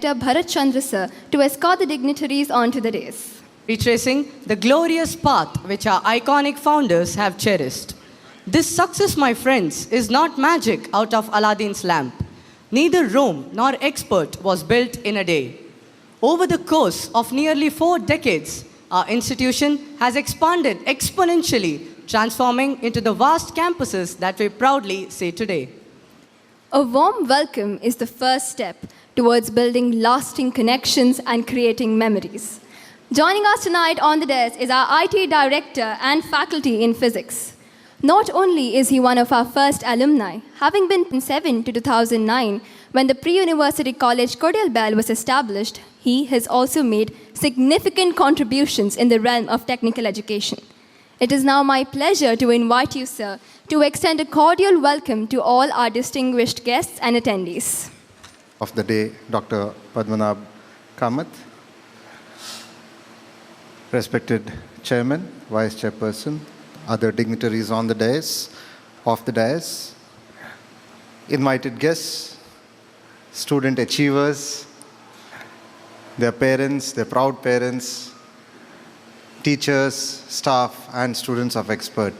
Director Bharat Chandra sir to escort the dignitaries onto the dais. Retracing the glorious path which our iconic founders have cherished. This success, my friends, is not magic out of Aladdin's lamp. Neither Rome nor expert was built in a day. Over the course of nearly 4 decades, our institution has expanded exponentially, transforming into the vast campuses that we proudly see today. A warm welcome is the first step towards building lasting connections and creating memories. Joining us tonight on the desk is our IT Director and faculty in physics. Not only is he one of our first alumni, having been in 2007 to 2009 when the pre-university college Cordial Bell was established, he has also made significant contributions in the realm of technical education. It is now my pleasure to invite you, sir, to extend a cordial welcome to all our distinguished guests and attendees. Of the day, Dr. Padmanabh Kamath, respected Chairman, Vice Chairperson, other dignitaries on the dais, off the dais, invited guests, student achievers, their parents, their proud parents, teachers, staff, and students of Expert.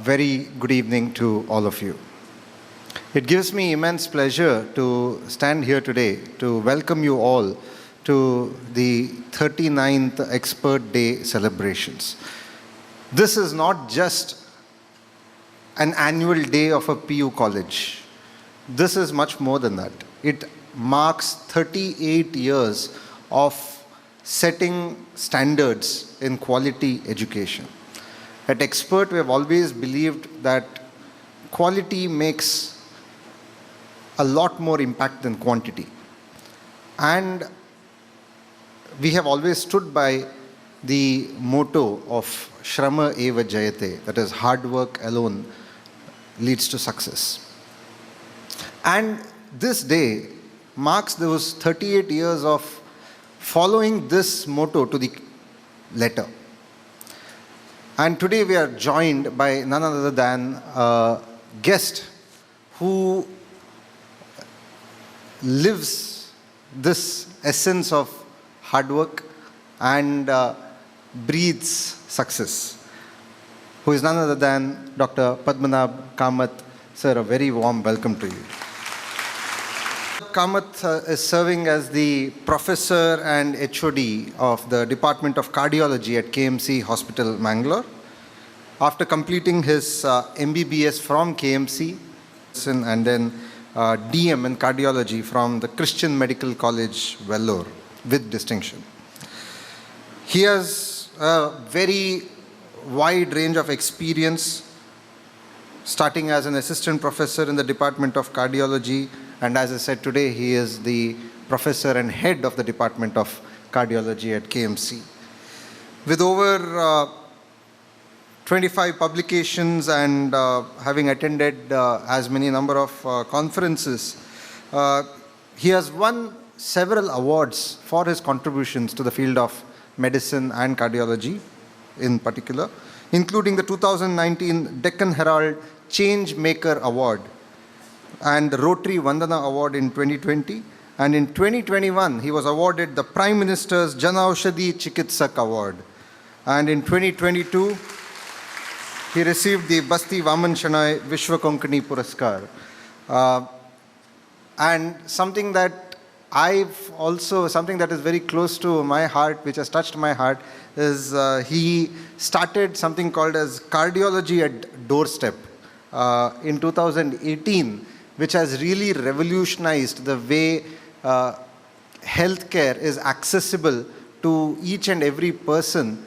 Very good evening to all of you. It gives me immense pleasure to stand here today to welcome you all to the 39th Expert Day celebrations. This is not just an annual day of a PU college. This is much more than that. It marks 38 years of setting standards in quality education. At Expert, we have always believed that quality makes a lot more impact than quantity. And we have always stood by the motto of Shrama Eva Jayate, that is, hard work alone leads to success. And this day marks those 38 years of following this motto to the letter. And today we are joined by none other than a guest who lives this essence of hard work and breathes success, who is none other than Dr. Padmanabh Kamath. Sir, a very warm welcome to you. Kamath is serving as the professor and HOD of the Department of Cardiology at KMC Hospital, Mangalore. After completing his MBBS from KMC and then DM in cardiology from the Christian Medical College, Vellore, with distinction. He has a very wide range of experience, starting as an assistant professor in the Department of Cardiology, and as I said today, he is the professor and head of the Department of Cardiology at KMC. With over 25 publications and having attended as many number of conferences, he has won several awards for his contributions to the field of medicine and cardiology in particular, including the 2019 Deccan Herald Change Maker Award and the Rotary Vandana Award in 2020. And in 2021, he was awarded the Prime Minister's Jan Aushadhi Chikitsak Award. And in 2022, he received the Basti Vaman Shanai Vishwa Konkani Puraskar. And something that something that is very close to my heart, which has touched my heart, is he started something called as Cardiology at Doorstep in 2018, which has really revolutionized the way healthcare is accessible to each and every person,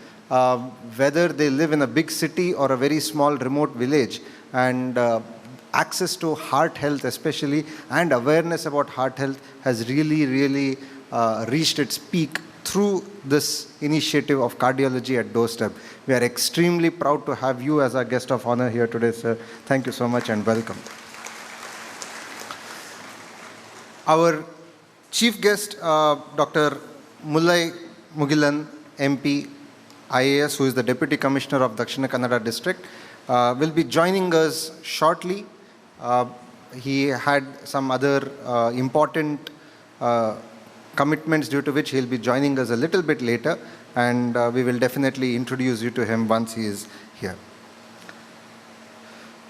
whether they live in a big city or a very small remote village. And access to heart health especially, and awareness about heart health has really reached its peak through this initiative of Cardiology at Doorstep. We are extremely proud to have you as our guest of honor here today, sir. Thank you so much and welcome. Our chief guest, Dr. Mullai Mugilan, MP, IAS, who is the Deputy Commissioner of Dakshina Kannada District, will be joining us shortly. He had some other important commitments due to which he'll be joining us a little bit later, and we will definitely introduce you to him once he is here.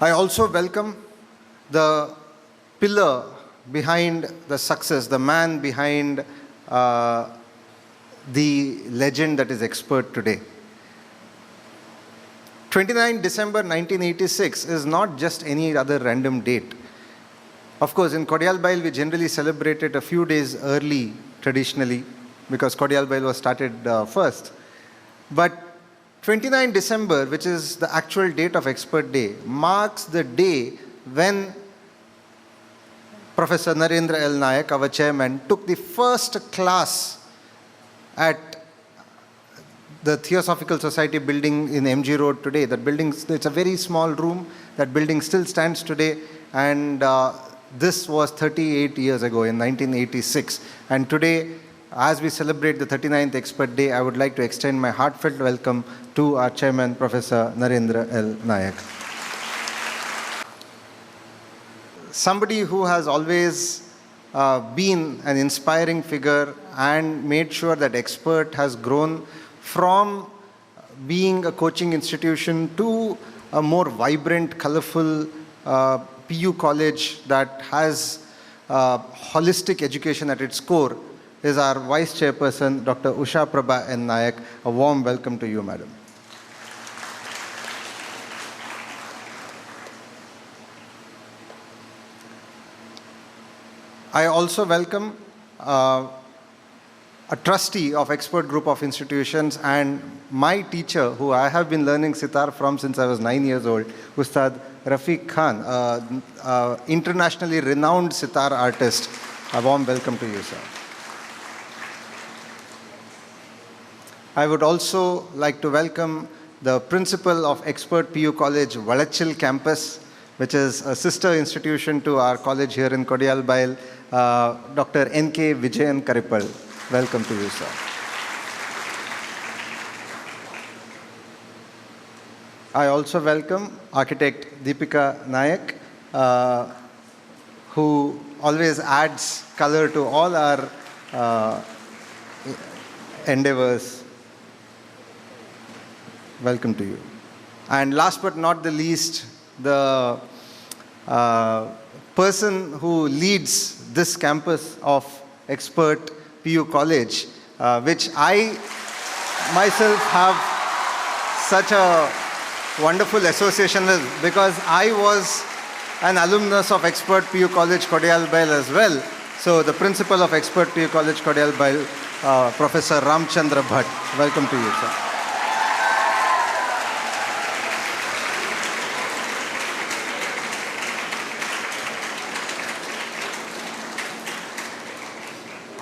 I also welcome the pillar behind the success, the man behind the legend that is Expert today. 29 December 1986 is not just any other random date. Of course, in Kodyalbail, we generally celebrate it a few days early, traditionally, because Kodyalbail was started first. But 29 December, which is the actual date of Expert Day, marks the day when Professor Narendra L. Nayak, our chairman, took the first class at the Theosophical Society building in MG Road today. That building, it's a very small room. That building still stands today. And this was 38 years ago in 1986. And today, as we celebrate the 39th Expert Day, I would like to extend my heartfelt welcome to our chairman, Professor Narendra L. Nayak. Somebody who has always been an inspiring figure and made sure that Expert has grown from being a coaching institution to a more vibrant, colorful PU college that has holistic education at its core, is our Vice Chairperson, Dr. Usha Prabha N. Nayak. A warm welcome to you, Madam. I also welcome a trustee of Expert Group of Institutions and my teacher, who I have been learning sitar from since I was 9 years old, Ustad Rafiq Khan, internationally renowned sitar artist. A warm welcome to you, sir. I would also like to welcome the principal of Expert PU College, Valachil campus, which is a sister institution to our college here in Kodyalbail, Dr. N.K. Vijayan Karipal. Welcome to you, sir. I also welcome architect Deepika Nayak, who always adds color to all our endeavors. Welcome to you. And last but not the least, the person who leads this campus of Expert PU College, which I myself have such a wonderful association with, because I was an alumnus of Expert PU College Kodyalbail as well. So the principal of Expert PU College Kodyalbail, Professor Ramchandra Bhatt. Welcome to you, sir.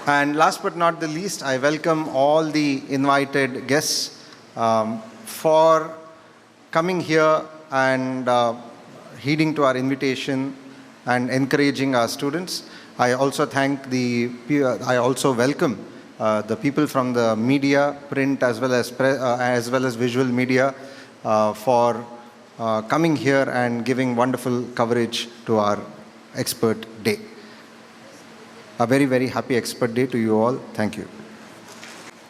And last but not the least, I welcome all the invited guests for coming here and heeding to our invitation and encouraging our students. I also welcome the people from the media, print as well as visual media, for coming here and giving wonderful coverage to our Expert Day. A very, very happy Expert Day to you all. Thank you.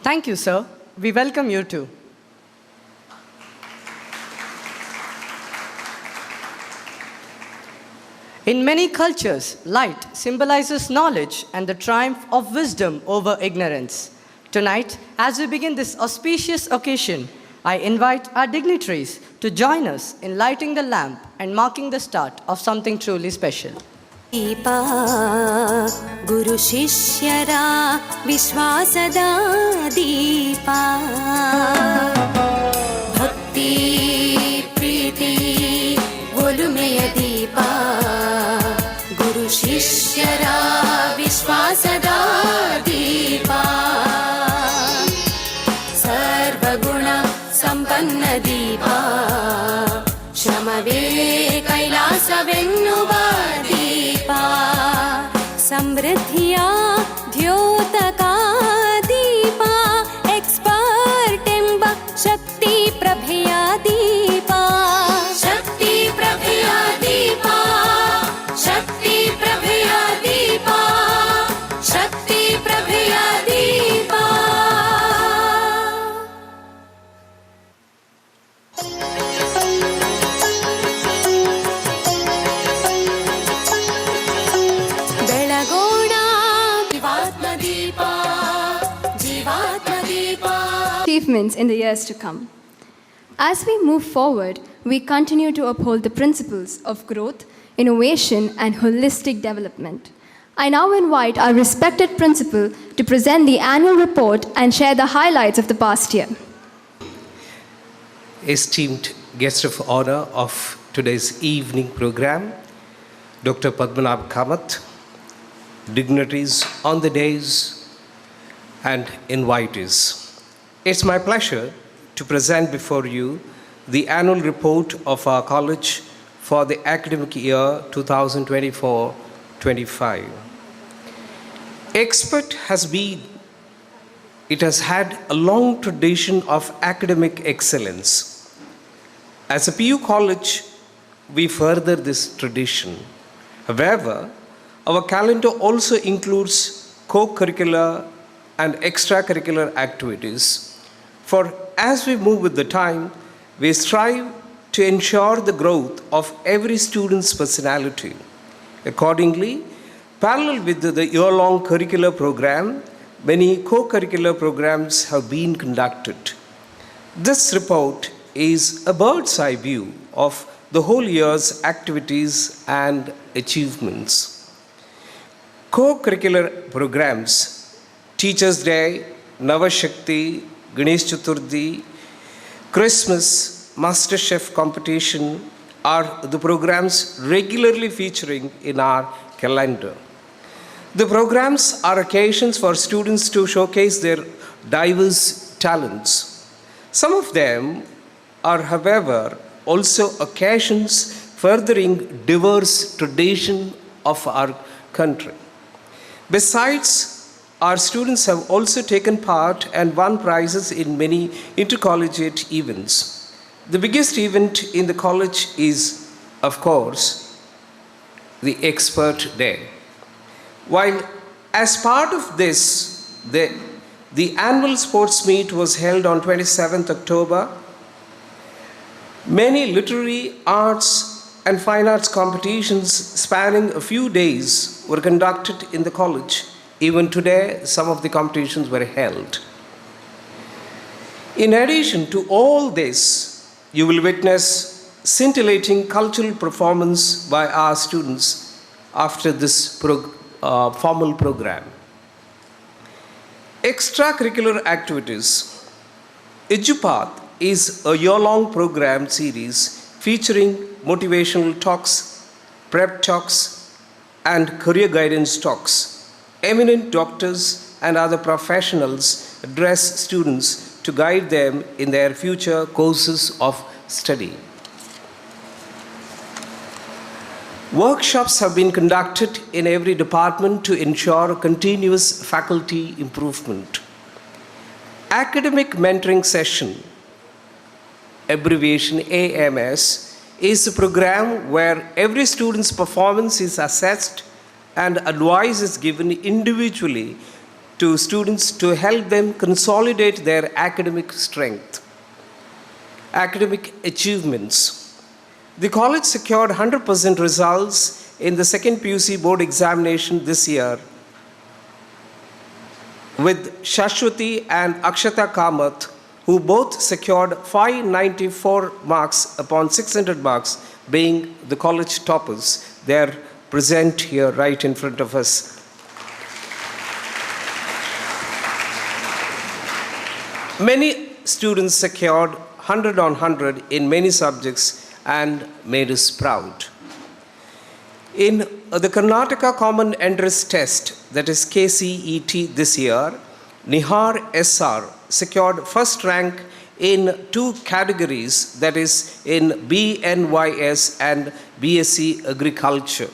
Thank you, sir. We welcome you too. In many cultures, light symbolizes knowledge and the triumph of wisdom over ignorance. Tonight, as we begin this auspicious occasion, I invite our dignitaries to join us in lighting the lamp and marking the start of something truly special. Deepa गुरु शिष्यरा विश्वासदा दीपा भक्ति प्रीति ಒಲುಮೆಯ ದೀಪ ಗುರು ಶಿಷ್ಯರ ವಿಶ್ವಾಸದ ದೀಪ ಸರ್ವಗುಣ ಸಂಪನ್ನ ದೀಪ ಶ್ರಮವೇ ಕೈಲಾಸವೆನ್ನುವ ದೀಪ ಸಮೃದ್ಧಿಯ ದ್ಯೋತಕ ದೀಪ expert ಎಂಬ ಶಕ್ತಿ ಪ್ರಭೆಯ ದೀಪ ಶಕ್ತಿ ಪ್ರಭೆಯ ದೀಪ ಶಕ್ತಿ ಪ್ರಭೆಯ ದೀಪ ಶಕ್ತಿ achievements in the years to come. As we move forward, we continue to uphold the principles of growth, innovation, and holistic development. I now invite our respected principal to present the annual report and share the highlights of the past year. Esteemed guest of honor of today's evening program, Dr. Padmanabh Kamath, dignitaries on the dais, and invitees. It's my pleasure to present before you the annual report of our college for the academic year 2024-25. Expert it has had a long tradition of academic excellence. As a PU college, we further this tradition. However, our calendar also includes co-curricular and extracurricular activities. For as we move with the time, we strive to ensure the growth of every student's personality. Accordingly, parallel with the year-long curricular program, many co-curricular programs have been conducted. This report is a bird's eye view of the whole year's activities and achievements. Co-curricular programs, Teachers' Day, Navashakti, Ganesh Chaturthi, Christmas, MasterChef competition are the programs regularly featuring in our calendar. The programs are occasions for students to showcase their diverse talents. Some of them are, however, also occasions furthering diverse tradition of our country. Besides, our students have also taken part and won prizes in many intercollegiate events. The biggest event in the college is, of course, the Expert Day. While as part of this, the annual sports meet was held on 27th October, many literary, arts, and fine arts competitions spanning a few days were conducted in the college. Even today, some of the competitions were held. In addition to all this, you will witness scintillating cultural performance by our students after this formal program. Extracurricular activities. EduPath is a year-long program series featuring motivational talks, prep talks, and career guidance talks. Eminent doctors and other professionals address students to guide them in their future courses of study. Workshops have been conducted in every department to ensure continuous faculty improvement. Academic mentoring session, abbreviation AMS, is a program where every student's performance is assessed and advice is given individually to students to help them consolidate their academic strength. Academic achievements. The college secured 100% results in the second PUC board examination this year, with Shashwati and Akshata Kamath, who both secured 594 marks upon 600 marks, being the college toppers. They are present here right in front of us. Many students secured 100 on 100 in many subjects and made us proud. In the Karnataka Common Entrance Test, that is KCET this year, Nihar SR secured first rank in 2 categories, that is in BNYS and BSc Agriculture.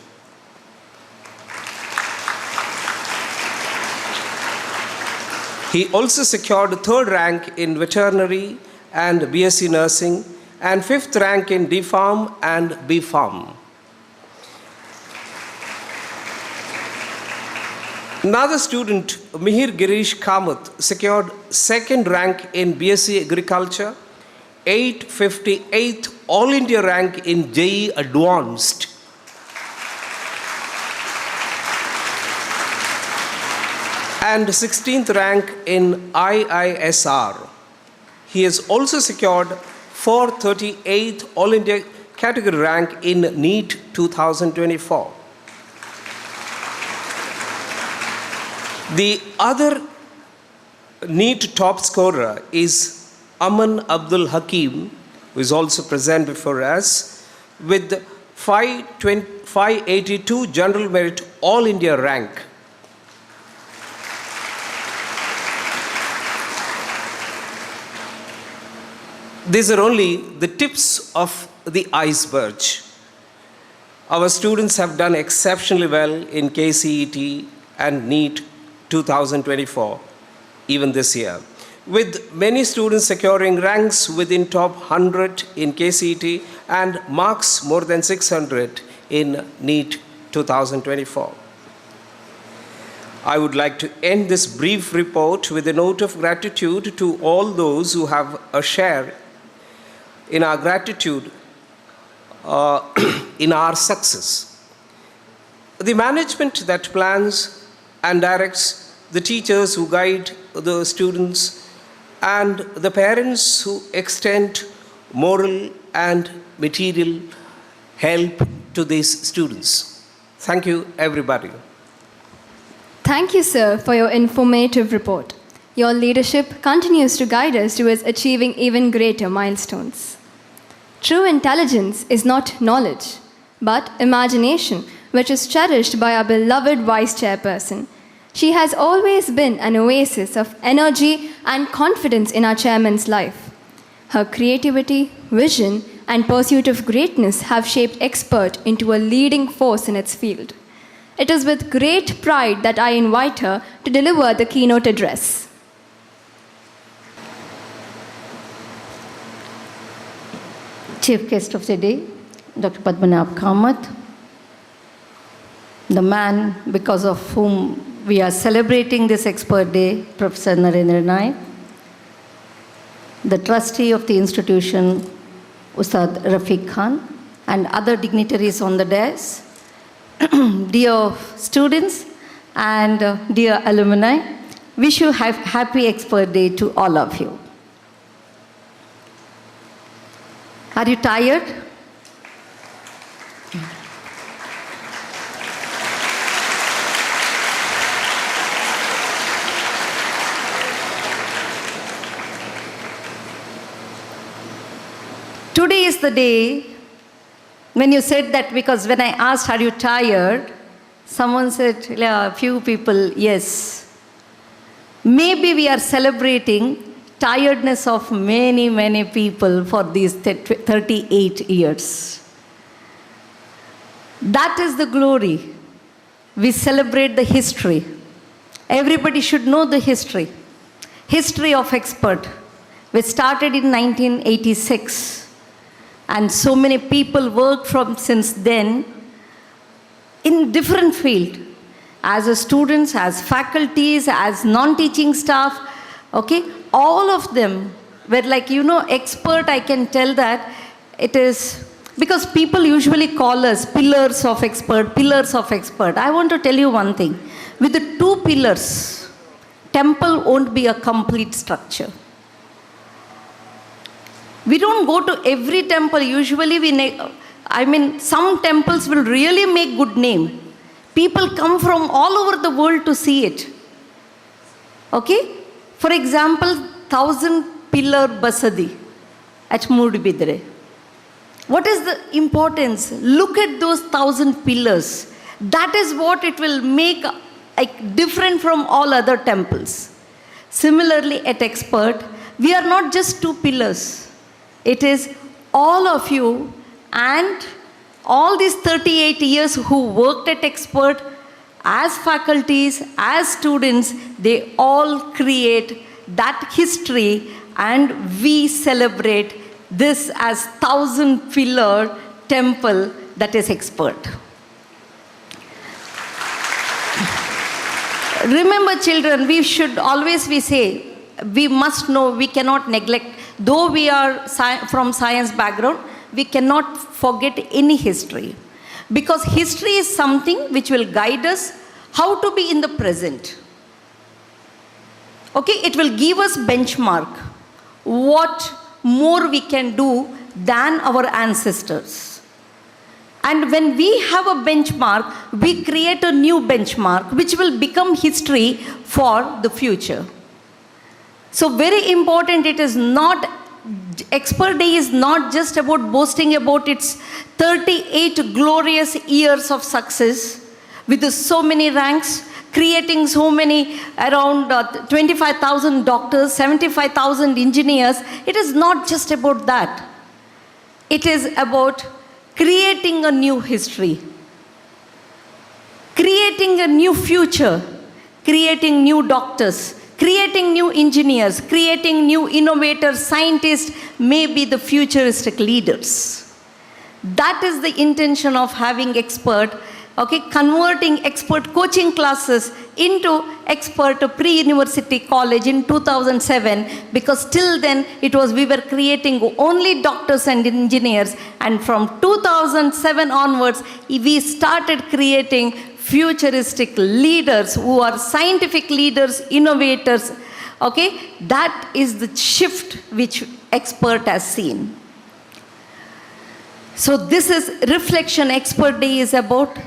He also secured 3rd rank in veterinary and BSc nursing and 5th rank in D.Pharm and B.Pharm. Another student, Mihir Girish Kamath, secured 2nd rank in BSc Agriculture, 858th All India rank in JEE Advanced, and 16th rank in IISR. He has also secured 438th All India category rank in NEET 2024. The other NEET top scorer is Aman Abdul Hakim, who is also present before us, with 582 General Merit All India rank. These are only the tips of the iceberg. Our students have done exceptionally well in KCET and NEET 2024, even this year, with many students securing ranks within top 100 in KCET and marks more than 600 in NEET 2024. I would like to end this brief report with a note of gratitude to all those who have a share in our gratitude in our success. The management that plans and directs, the teachers who guide the students, and the parents who extend moral and material help to these students. Thank you, everybody. Thank you, sir, for your informative report. Your leadership continues to guide us towards achieving even greater milestones. True intelligence is not knowledge, but imagination, which is cherished by our beloved Vice Chairperson. She has always been an oasis of energy and confidence in our chairman's life. Her creativity, vision, and pursuit of greatness have shaped Expert into a leading force in its field. It is with great pride that I invite her to deliver the keynote address. Chief guest of the day, Dr. Padmanabh Kamath, the man because of whom we are celebrating this Expert Day, Professor Narendra Naik, the trustee of the institution, Ustad Rafiq Khan, and other dignitaries on the dais, dear students and dear alumni, wish you happy Expert Day to all of you. Are you tired? Today is the day when you said that, because when I asked, are you tired? Someone said, yeah, a few people, yes. Maybe we are celebrating tiredness of many, many people for these 38 years. That is the glory. We celebrate the history. Everybody should know the history. History of Expert, which started in 1986. And so many people worked from since then in different fields, as a students, as faculties, as non-teaching staff, okay? All of them were like, Expert, I can tell that it is, because people usually call us pillars of Expert, pillars of Expert. I want to tell you one thing. With the two pillars, temple won't be a complete structure. We don't go to every temple. Usually some temples will really make good name. People come from all over the world to see it. Okay? For example, 1,000-pillar Basadi at Mudibidre. What is the importance? Look at those 1,000 pillars. That is what it will make different from all other temples. Similarly, at Expert, we are not just two pillars. It is all of you and all these 38 years who worked at Expert as faculties, as students, they all create that history, and we celebrate this as 1,000-pillar temple that is Expert. Remember, children, we say, we must know, we cannot neglect. Though we are from science background, we cannot forget any history. Because history is something which will guide us how to be in the present. Okay, it will give us benchmark. what more we can do than our ancestors. And when we have a benchmark, we create a new benchmark which will become history for the future. So very important, it is not, Expert Day is not just about boasting about its 38 glorious years of success with so many ranks, creating so many, around 25,000 doctors, 75,000 engineers. It is not just about that. It is about creating a new history, creating a new future, creating new doctors, creating new engineers, creating new innovators, scientists, maybe the futuristic leaders. That is the intention of having expert, okay, converting expert coaching classes into expert pre-university college in 2007, because till then we were creating only doctors and engineers, and from 2007 onwards we started creating futuristic leaders who are scientific leaders, innovators. Okay, that is the shift which expert has seen. So this is reflection. Expert Day is about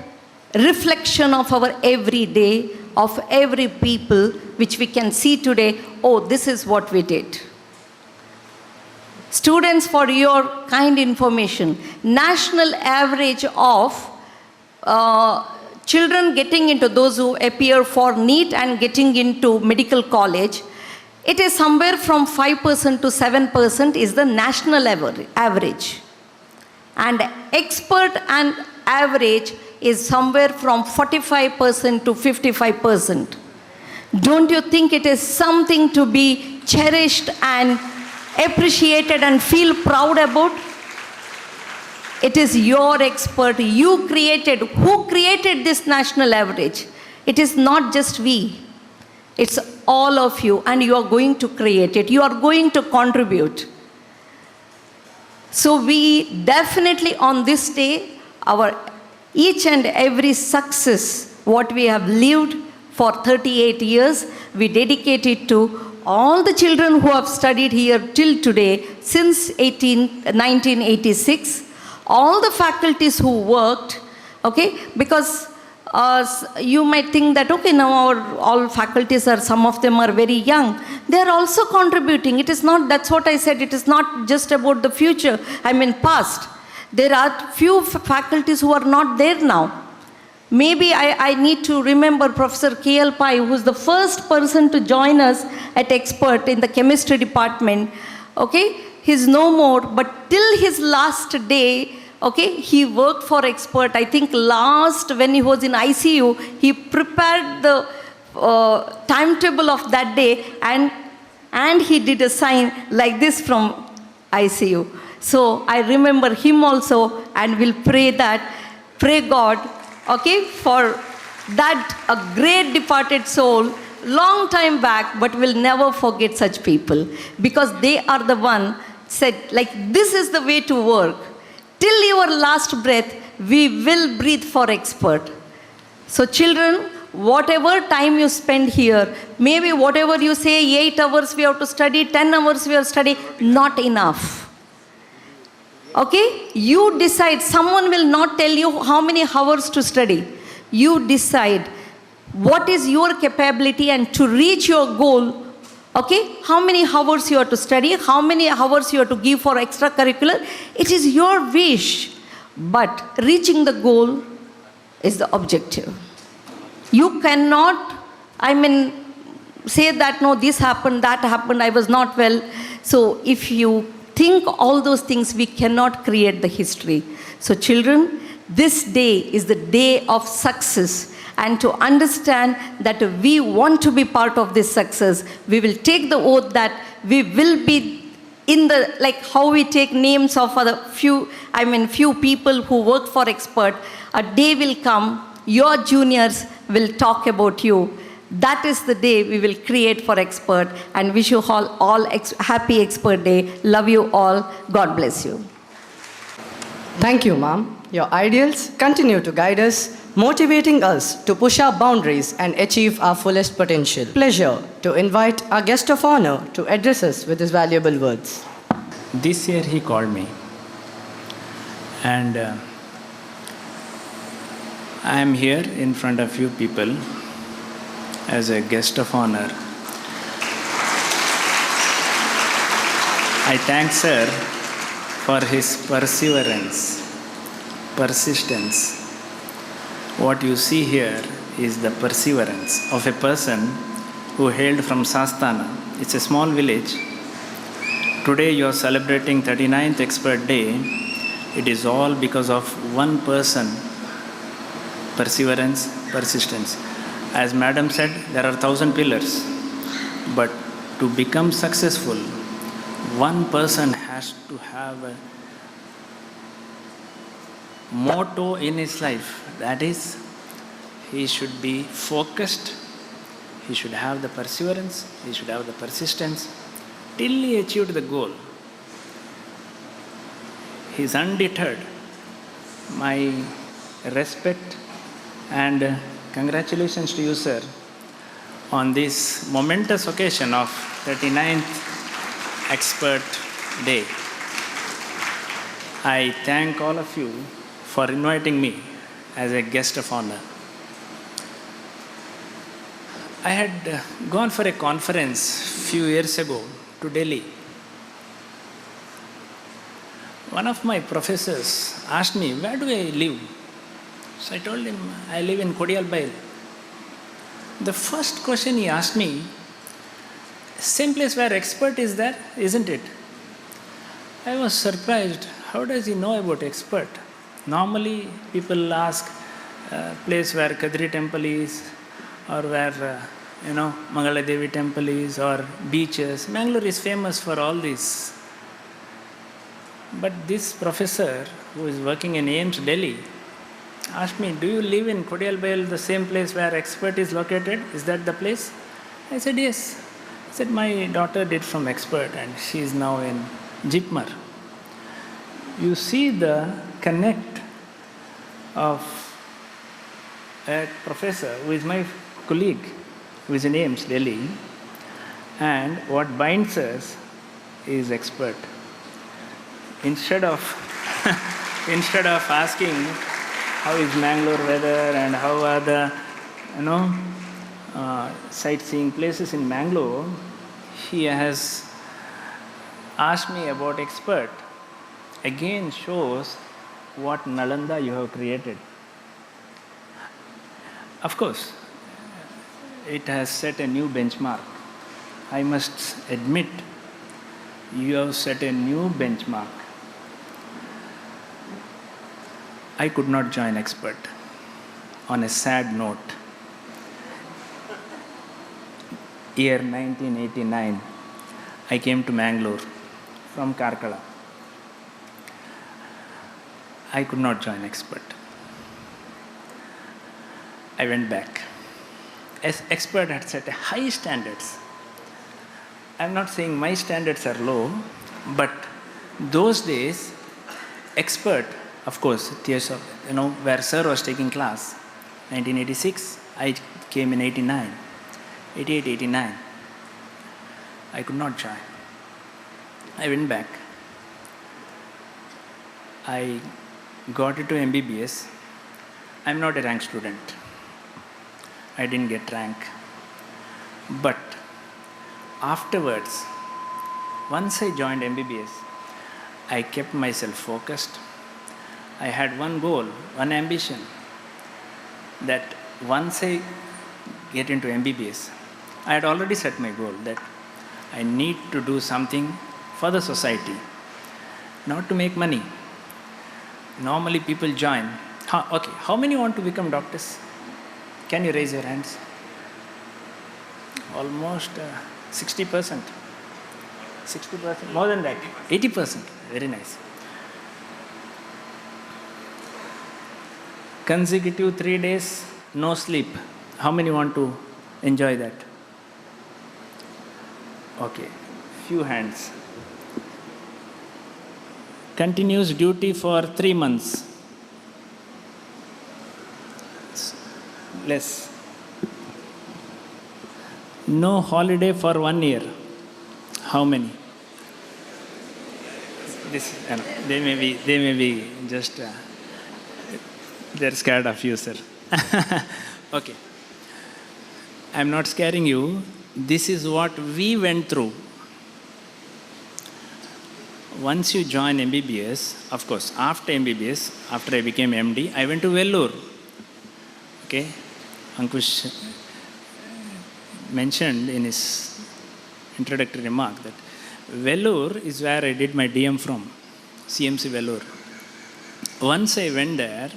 reflection of our everyday, of every people, which we can see today. Oh, this is what we did. Students, for your kind information, national average of children getting into, those who appear for NEET and getting into medical college, it is somewhere from 5% to 7% is the national average. And expert and average is somewhere from 45% to 55%. Don't you think it is something to be cherished and appreciated and feel proud about? It is your expert. You created. Who created this national average? It is not just we. It's all of you, and you are going to create it. You are going to contribute. So we definitely on this day, our each and every success, what we have lived for 38 years, we dedicate it to all the children who have studied here till today, since 1986, all the faculties who worked, okay, because you might think that, okay, now all faculties are, some of them are very young. They are also contributing. It is not, that's what I said, it is not just about the future, past. There are few faculties who are not there now. Maybe I need to remember Professor K.L. Pai, who is the first person to join us at Expert in the chemistry department. Okay, he's no more, but till his last day, okay, he worked for Expert. I think when he was in ICU, he prepared the timetable of that day, and he did a sign like this from ICU. So I remember him also, and will pray God, okay, for that, a great departed soul, long time back, but we'll never forget such people, because they are the one said, like, this is the way to work. Till your last breath, we will breathe for Expert. So children, whatever time you spend here, maybe whatever you say, 8 hours we have to study, 10 hours we have to study, not enough. Okay? You decide. Someone will not tell you how many hours to study. You decide what is your capability, and to reach your goal, okay, how many hours you have to study, how many hours you have to give for extracurricular. It is your wish. But reaching the goal is the objective. You cannot, say that, no, this happened, that happened, I was not well. So if you think all those things, we cannot create the history. So children, this day is the day of success. And to understand that we want to be part of this success, we will take the oath that we will be in the, like how we take names of other few people who work for Expert. A day will come, your juniors will talk about you. That is the day we will create for Expert, and wish you all happy Expert Day. Love you all. God bless you. Thank you, ma'am. Your ideals continue to guide us motivating us to push our boundaries and achieve our fullest potential. Pleasure to invite our guest of honor to address us with his valuable words. This year he called me, and I am here in front of you people as a guest of honor. I thank Sir for his perseverance, persistence. What you see here is the perseverance of a person who hailed from Sastana. It's a small village. Today you are celebrating 39th Expert Day. It is all because of one person, perseverance, persistence. As Madam said, there are 1,000 pillars. But to become successful, one person has to have a motto in his life. That is, he should be focused, he should have the perseverance, he should have the persistence till he achieved the goal. He is undeterred. My respect and congratulations to you, sir, on this momentous occasion of 39th Expert Day. I thank all of you for inviting me as a guest of honor. I had gone for a conference few years ago to Delhi. One of my professors asked me, where do I live? So I told him, I live in Kodialbail. The first question he asked me, same place where Expert is there, isn't it? I was surprised. How does he know about Expert? Normally, people ask place where Kadri temple is, or where Mangala Devi temple is, or beaches. Mangalore is famous for all these. But this professor, who is working in AIMS Delhi, asked me, do you live in Kodialbail, the same place where Expert is located? Is that the place? I said, yes. He said, my daughter did from Expert and she is now in Jipmar. You see the connect of a professor who is my colleague, who is in AIMS Delhi, and what binds us is Expert. Instead of asking how is Mangalore weather and how are the sightseeing places in Mangalore, he has asked me about Expert. Again shows what Nalanda you have created. Of course, it has set a new benchmark. I must admit, you have set a new benchmark. I could not join Expert. On a sad note, year 1989, I came to Mangalore from Karkala. I could not join Expert. I went back. As Expert had set a high standards. I'm not saying my standards are low, but those days, Expert, of course, years of, where Sir was taking class, 1986, I came in 89, 88, 89. I could not join. I went back. I got into MBBS. I'm not a rank student. I didn't get rank. But afterwards, once I joined MBBS, I kept myself focused. I had one goal, one ambition, that once I get into MBBS, I had already set my goal that I need to do something for the society, not to make money. Normally people join. Okay, how many want to become doctors? Can you raise your hands? Almost 60%. 60%, more than that, 80%. Very nice. Consecutive 3 days, no sleep. How many want to enjoy that? Okay, few hands. Continuous duty for 3 months. less. No holiday for 1 year. How many? This, they may be just, they're scared of you, sir. Okay. I'm not scaring you. This is what we went through. Once you join MBBS, of course, after MBBS, after I became MD, I went to Vellore. Okay? Ankush mentioned in his introductory remark that Vellore is where I did my DM from, CMC Vellore. Once I went there,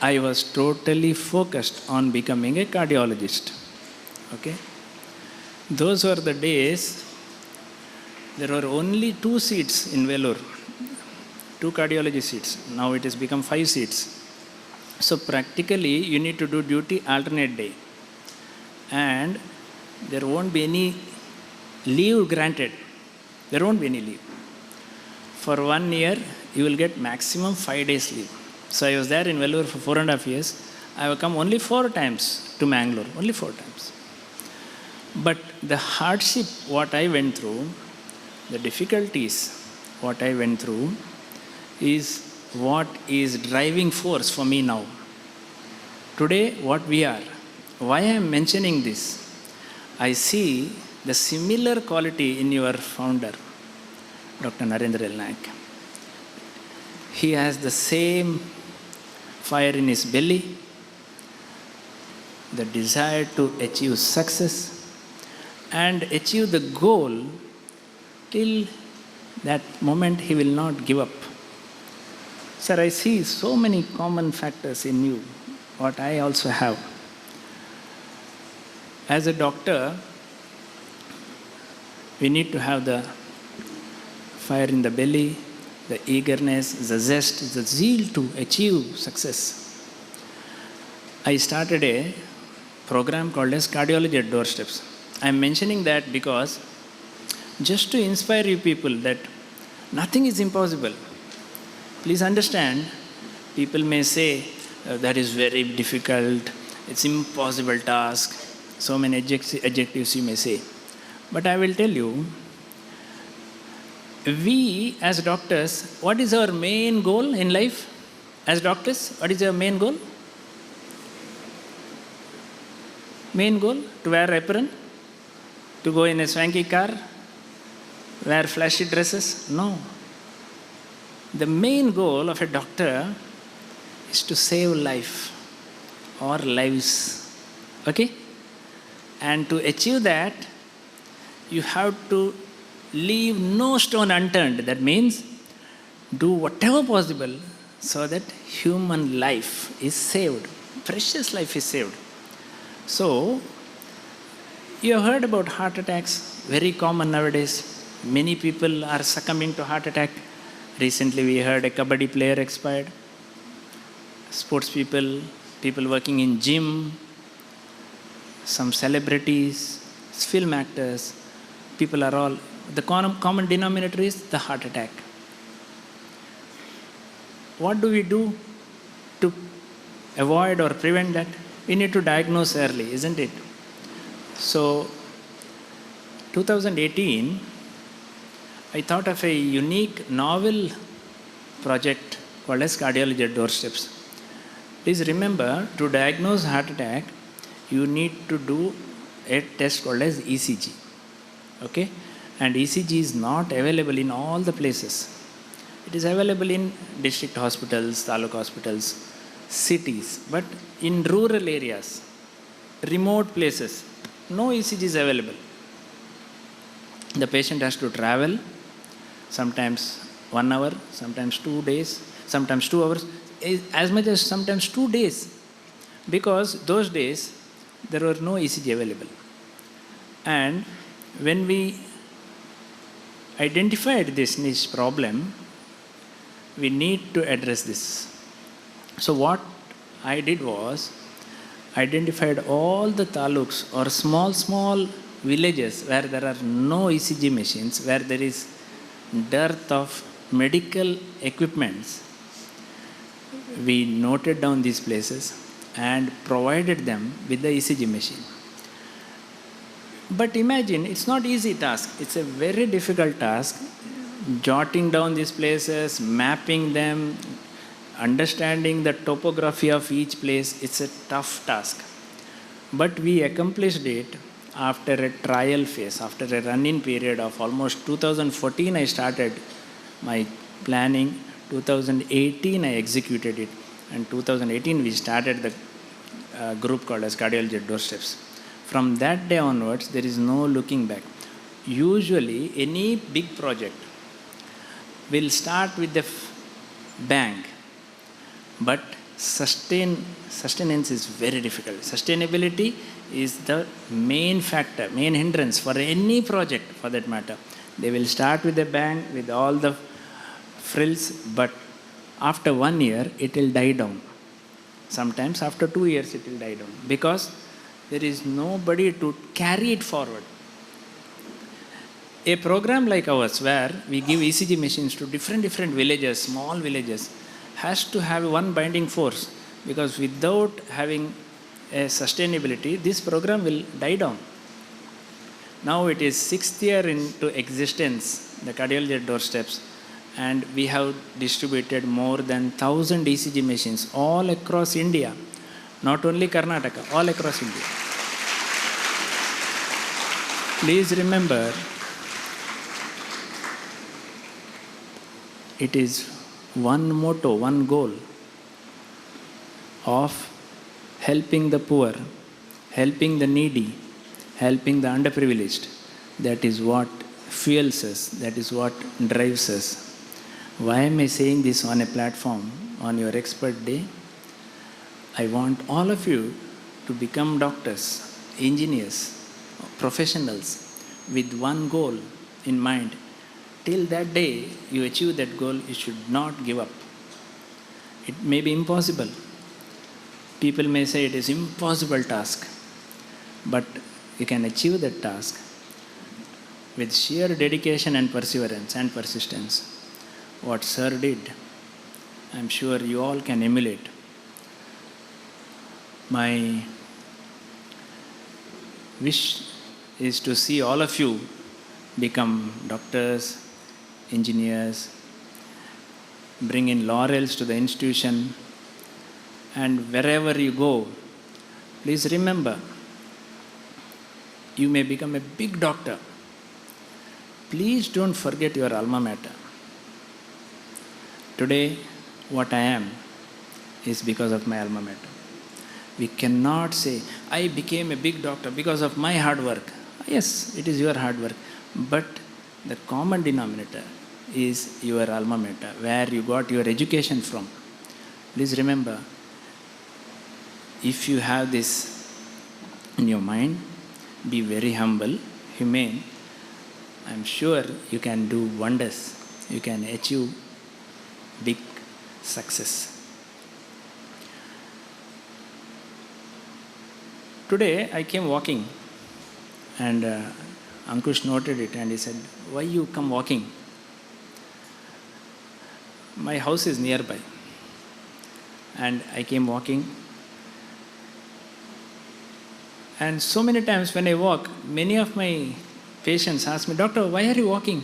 I was totally focused on becoming a cardiologist. Okay? Those were the days, there were only 2 seats in Vellore, 2 cardiology seats. Now it has become 5 seats. So practically, you need to do duty alternate day. And there won't be any leave granted. There won't be any leave. For 1 year, you will get maximum 5 days leave. So I was there in Vellore for 4.5 years. I have come only 4 times to Mangalore, only 4 times. But the hardship, what I went through, the difficulties, what I went through, is what is driving force for me now. Today, what we are. Why I am mentioning this? I see the similar quality in your founder, Dr. Narendra L. Naik. He has the same fire in his belly, the desire to achieve success and achieve the goal. Till that moment, he will not give up. Sir, I see so many common factors in you, what I also have. As a doctor, we need to have the fire in the belly, the eagerness, the zest, the zeal to achieve success. I started a program called as Cardiology at Doorsteps. I am mentioning that because just to inspire you people that nothing is impossible. Please understand, people may say that is very difficult, it's impossible task, so many adjectives you may say. But I will tell you, we as doctors, what is our main goal in life? As doctors, what is our main goal? Main goal? To wear apron? To go in a swanky car? Wear flashy dresses? No. The main goal of a doctor is to save life or lives. Okay? And to achieve that, you have to leave no stone unturned. That means do whatever possible so that human life is saved. Precious life is saved. So, you have heard about heart attacks, very common nowadays. Many people are succumbing to heart attack. Recently we heard a kabaddi player expired. Sports people, people working in gym, some celebrities, film actors, people are all, the common denominator is the heart attack. What do we do to avoid or prevent that? We need to diagnose early, isn't it? So, 2018, I thought of a unique, novel project called as Cardiology at Doorsteps. Please remember, to diagnose heart attack, you need to do a test called as ECG. Okay? And ECG is not available in all the places. It is available in district hospitals, taluk hospitals, cities, but in rural areas, remote places, no ECG is available. The patient has to travel, sometimes 1 hour, sometimes 2 days, sometimes 2 hours, as much as sometimes 2 days, because those days there were no ECG available. And when we identified this niche problem, we need to address this. So what I did was, identified all the taluks or small villages where there are no ECG machines, where there is dearth of medical equipments. We noted down these places and provided them with the ECG machine. But imagine, it's not easy task. It's a very difficult task. Jotting down these places, mapping them, understanding the topography of each place, it's a tough task. But we accomplished it after a trial phase, after a run-in period of almost 2014 I started my planning, 2018 I executed it, and 2018 we started the group called as Cardiology at Doorsteps. From that day onwards, there is no looking back. Usually, any big project will start with the bang, but sustenance is very difficult. Sustainability is the main factor, main hindrance for any project for that matter. They will start with a bang, with all the frills, but after 1 year, it will die down. Sometimes after 2 years, it will die down because there is nobody to carry it forward. A program like ours, where we give ECG machines to different villages, small villages, has to have one binding force, because without having a sustainability, this program will die down. Now it is 6th year into existence, the Cardiology at Doorsteps, and we have distributed more than 1,000 ECG machines all across India, not only Karnataka, all across India. Please remember, it is one motto, one goal of helping the poor, helping the needy, helping the underprivileged. That is what fuels us, that is what drives us. Why am I saying this on a platform, on your expert day? I want all of you to become doctors, engineers, professionals with one goal in mind. Till that day you achieve that goal, you should not give up. It may be impossible. People may say it is an impossible task, but you can achieve that task with sheer dedication and perseverance and persistence. What Sir did, I am sure you all can emulate. My wish is to see all of you become doctors, engineers, bring in laurels to the institution, and wherever you go, please remember, you may become a big doctor. Please don't forget your alma mater. Today, what I am is because of my alma mater. We cannot say, I became a big doctor because of my hard work. Yes, it is your hard work, but the common denominator is your alma mater, where you got your education from. Please remember, if you have this in your mind, be very humble, humane. I am sure you can do wonders. You can achieve big success. Today I came walking, and Ankush noted it and he said, why you come walking? My house is nearby, and I came walking. And so many times when I walk, many of my patients ask me, Doctor, why are you walking?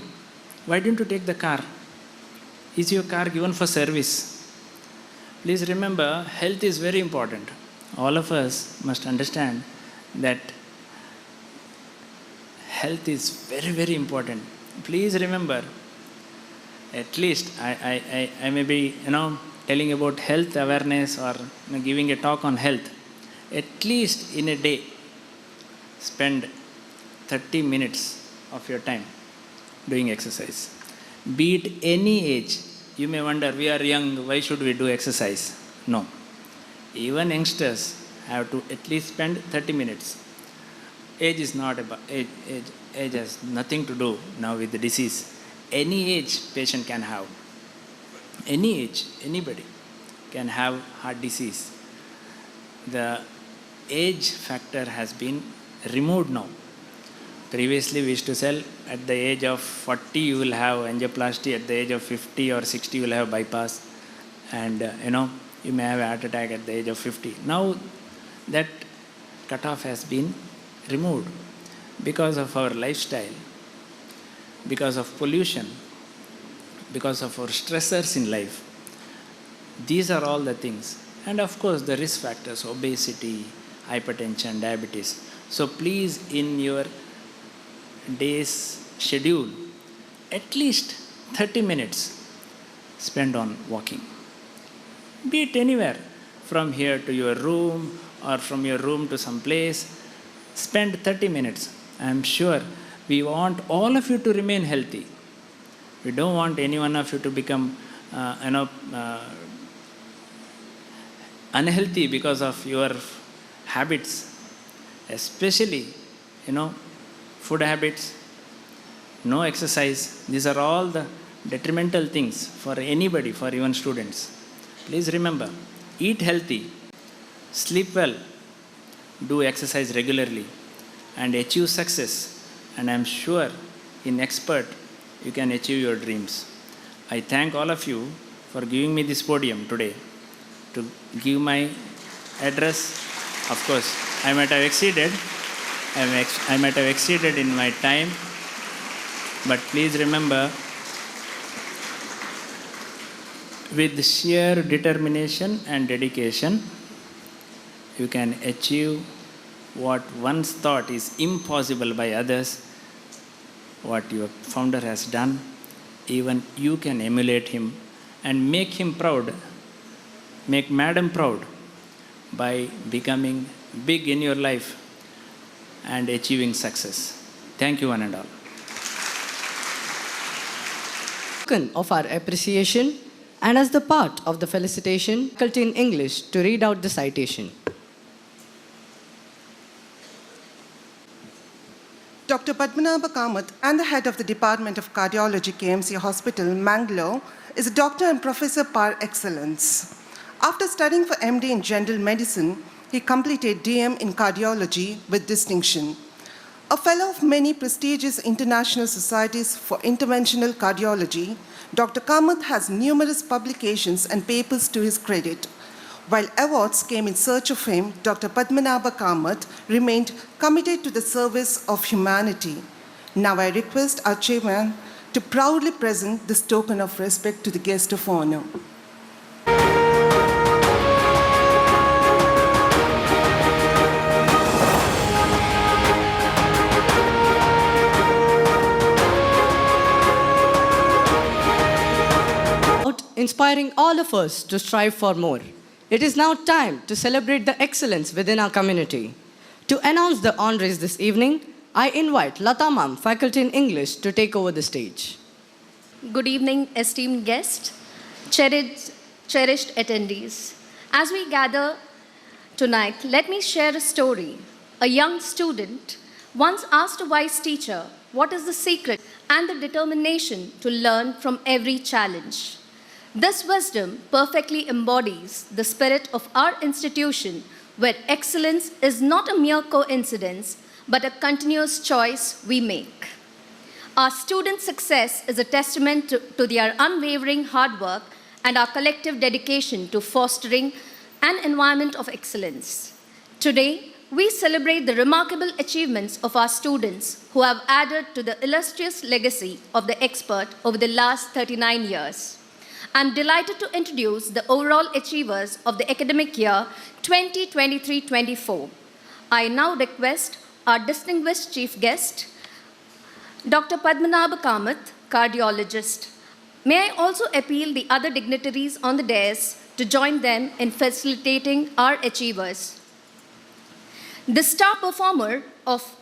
Why didn't you take the car? Is your car given for service? Please remember, health is very important. All of us must understand that health is very important. Please remember, at least I may be telling about health awareness or giving a talk on health. At least in a day, spend 30 minutes of your time doing exercise. Be it any age. You may wonder, we are young, why should we do exercise? No. Even youngsters have to at least spend 30 minutes. Age is not about age has nothing to do now with the disease. Any age patient can have. Any age, anybody can have heart disease. The age factor has been removed now. Previously we used to sell at the age of 40 you will have angioplasty, at the age of 50 or 60 you will have bypass, and you may have a heart attack at the age of 50. Now that cutoff has been removed because of our lifestyle, because of pollution, because of our stressors in life. These are all the things. And of course, the risk factors, obesity, hypertension, diabetes. So please, in your day's schedule, at least 30 minutes spend on walking. Be it anywhere, from here to your room or from your room to some place, spend 30 minutes. I am sure we want all of you to remain healthy. We don't want any one of you to become unhealthy because of your habits, especially, food habits, no exercise. These are all the detrimental things for anybody, for even students. Please remember, eat healthy, sleep well, do exercise regularly, and achieve success. And I am sure in expert, you can achieve your dreams. I thank all of you for giving me this podium today to give my address. Of course, I might have exceeded. I might have exceeded in my time. But please remember, with sheer determination and dedication, you can achieve what once thought is impossible by others. What your founder has done, even you can emulate him and make him proud, make Madam proud by becoming big in your life and achieving success. Thank you, one and all. Of our appreciation, and as the part of the felicitation, faculty in English to read out the citation. Dr. Padmanabha Kamath and the head of the Department of Cardiology, KMC Hospital, Mangalore, is a doctor and professor par excellence. After studying for MD in General Medicine, he completed DM in Cardiology with distinction. A fellow of many prestigious international societies for interventional cardiology, Dr. Kamath has numerous publications and papers to his credit. While awards came in search of him, Dr. Padmanabha Kamath remained committed to the service of humanity. Now I request our chairman to proudly present this token of respect to the guest of honor. Inspiring all of us to strive for more. It is now time to celebrate the excellence within our community. To announce the honorees this evening, I invite Lata Ma'am, faculty in English, to take over the stage. Good evening, esteemed guests, cherished attendees. As we gather tonight, let me share a story. A young student once asked a wise teacher, what is the secret and the determination to learn from every challenge? This wisdom perfectly embodies the spirit of our institution, where excellence is not a mere coincidence, but a continuous choice we make. Our students' success is a testament to their unwavering hard work and our collective dedication to fostering an environment of excellence. Today, we celebrate the remarkable achievements of our students who have added to the illustrious legacy of the expert over the last 39 years. I'm delighted to introduce the overall achievers of the academic year 2023-24. I now request our distinguished chief guest, Dr. Padmanabha Kamath, cardiologist. May I also appeal the other dignitaries on the dais to join them in facilitating our achievers. The star performer of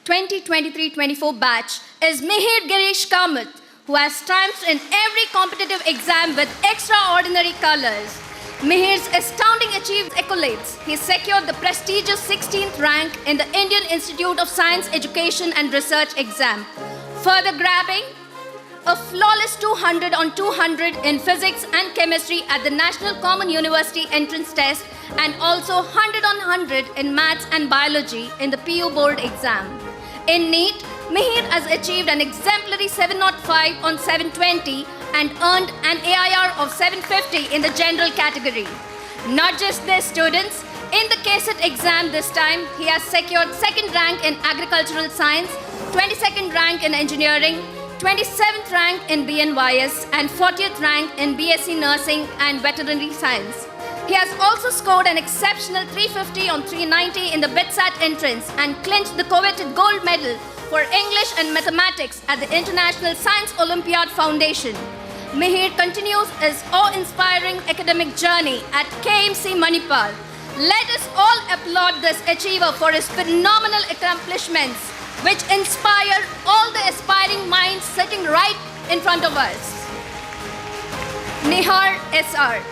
2023-24 batch is Mihir Girish Kamath, who has triumphed in every competitive exam with extraordinary colors. Mihir's astounding achievements accolades. He secured the prestigious 16th rank in the Indian Institute of Science, Education and Research exam, further grabbing a flawless 200 on 200 in physics and chemistry at the National Common University Entrance Test, and also 100 on 100 in maths and biology in the PU board exam. In NEET, Mihir has achieved an exemplary 705 on 720 and earned an AIR of 750 in the general category. Not just this, students. In the KCET exam this time, he has secured second rank in agricultural science, 22nd rank in engineering, 27th rank in BNYS, and 40th rank in BSc Nursing and Veterinary Science. He has also scored an exceptional 350 on 390 in the BITSAT entrance and clinched the coveted gold medal for English and Mathematics at the International Science Olympiad Foundation. Mihir continues his awe-inspiring academic journey at KMC Manipal. Let us all applaud this achiever for his phenomenal accomplishments, which inspire all the aspiring minds sitting right in front of us. Nihar SR.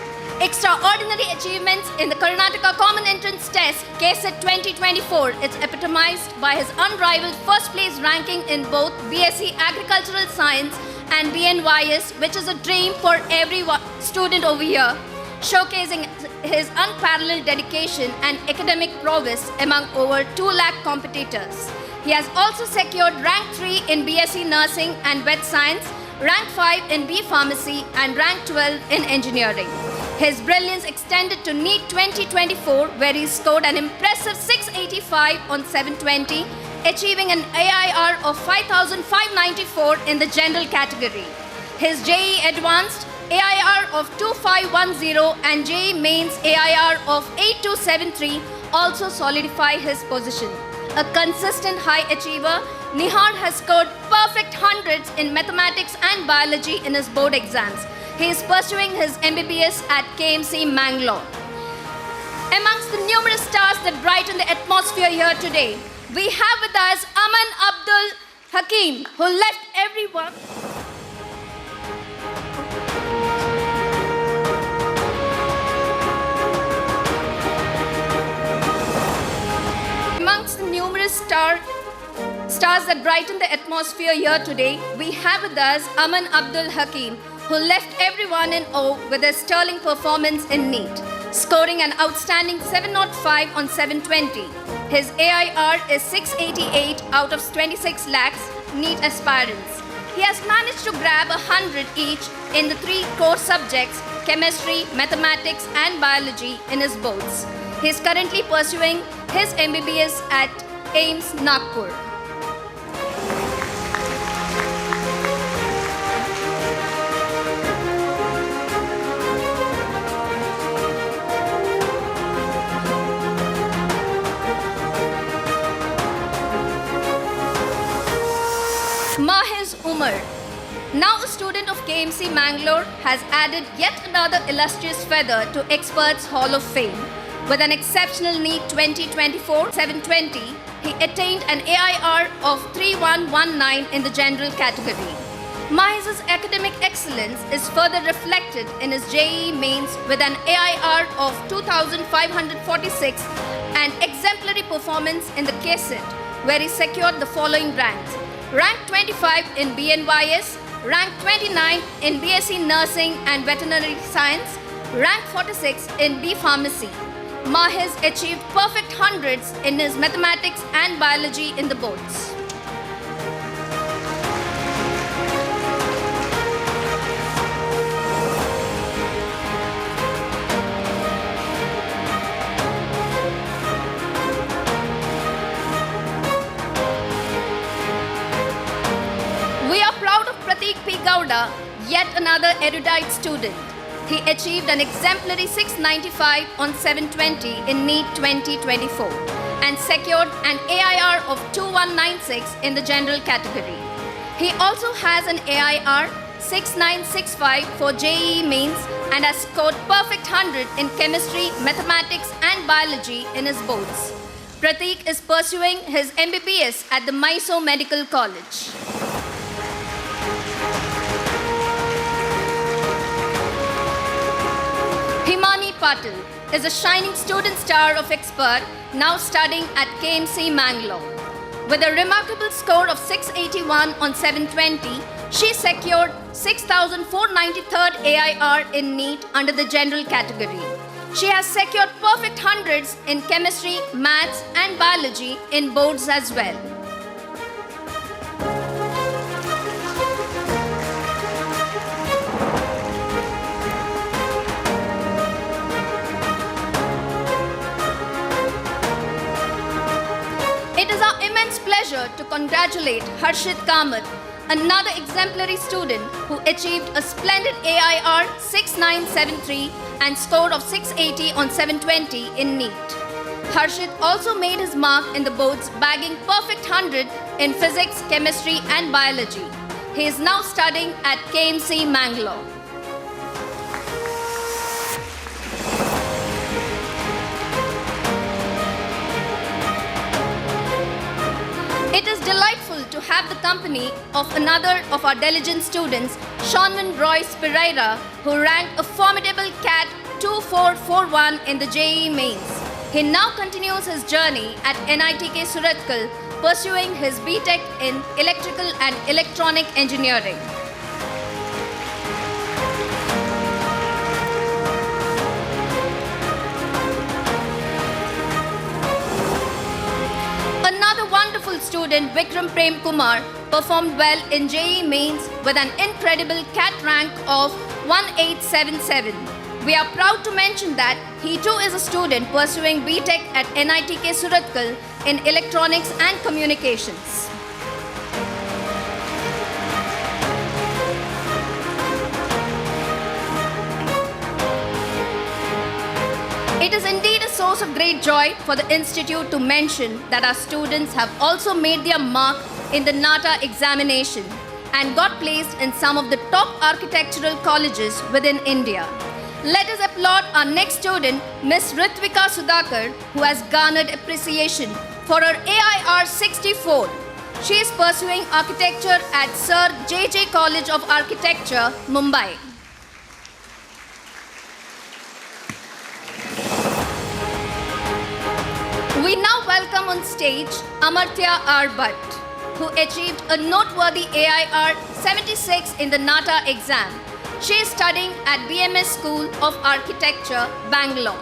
Extraordinary achievements in the Karnataka Common Entrance Test KCET 2024 is epitomized by his unrivaled first place ranking in both BSc Agricultural Science and BNYS, which is a dream for every student over here, showcasing his unparalleled dedication and academic prowess among over 2 lakh competitors. He has also secured rank 3 in BSc Nursing and Vet Science, rank 5 in B Pharmacy, and rank 12 in Engineering. His brilliance extended to NEET 2024, where he scored an impressive 685 on 720, achieving an AIR of 5,594 in the general category. His JEE Advanced AIR of 2510 and JEE Mains AIR of 8273 also solidify his position. A consistent high achiever, Nihar has scored perfect hundreds in mathematics and biology in his board exams. He is pursuing his MBBS at KMC Mangalore. Amongst the numerous stars that brighten the atmosphere here today, we have with us Aman Abdul Hakim, who left everyone. Amongst the numerous stars that brighten the atmosphere here today, we have with us Aman Abdul Hakim, who left everyone in awe with his sterling performance in NEET, scoring an outstanding 705 on 720. His AIR is 688 out of 26 lakhs NEET aspirants. He has managed to grab 100 each in the 3 core subjects, chemistry, mathematics, and biology in his boards. He is currently pursuing his MBBS at AIIMS Nagpur. Mahiz Umar, now a student of KMC Mangalore, has added yet another illustrious feather to Experts Hall of Fame. With an exceptional NEET 2024-720, he attained an AIR of 3119 in the general category. Mahiz's academic excellence is further reflected in his JEE Mains with an AIR of 2546 and exemplary performance in the KCET, where he secured the following ranks: rank 25 in BNYS, rank 29 in BSc Nursing and Veterinary Science, rank 46 in B Pharmacy. Mahiz achieved perfect hundreds in his mathematics and biology in the boards. We are proud of Pratik P. Gowda, yet another erudite student. He achieved an exemplary 695 on 720 in NEET 2024 and secured an AIR of 2196 in the general category. He also has an AIR 6965 for JEE Mains and has scored perfect 100 in chemistry, mathematics, and biology in his boards. Pratik is pursuing his MBBS at the Mysore Medical College. Himani Patil is a shining student star of Expert, now studying at KMC Mangalore. With a remarkable score of 681 on 720, she secured 6,493rd AIR in NEET under the general category. She has secured perfect hundreds in chemistry, maths, and biology in boards as well. its pleasure to congratulate Harshit Kamath, another exemplary student who achieved a splendid AIR 6973 and score of 680 on 720 in NEET. Harshit also made his mark in the boards, bagging perfect 100 in physics, chemistry and biology. He is now studying at KMC Mangalore. It is delightful to have the company of another of our diligent students, Seanman Royce Pereira, who ranked a formidable CAT 2441 in the JEE mains. He now continues his journey at NITK Surathkal, pursuing his BTech in Electrical and Electronic Engineering. Another wonderful student, Vikram Prem Kumar, performed well in JEE mains with an incredible CAT rank of 1877. We are proud to mention that he too is a student pursuing BTech at NITK Surathkal in Electronics and Communications. It is indeed a source of great joy for the Institute to mention that our students have also made their mark in the NATA examination and got placed in some of the top architectural colleges within India. Let us applaud our next student, Ms. Ritvika Sudhakar, who has garnered appreciation for her AIR 64. She is pursuing architecture at Sir J.J. College of Architecture, Mumbai. We now welcome on stage Amartya R. Bhatt, who achieved a noteworthy AIR 76 in the NATA exam. She is studying at BMS School of Architecture, Bangalore.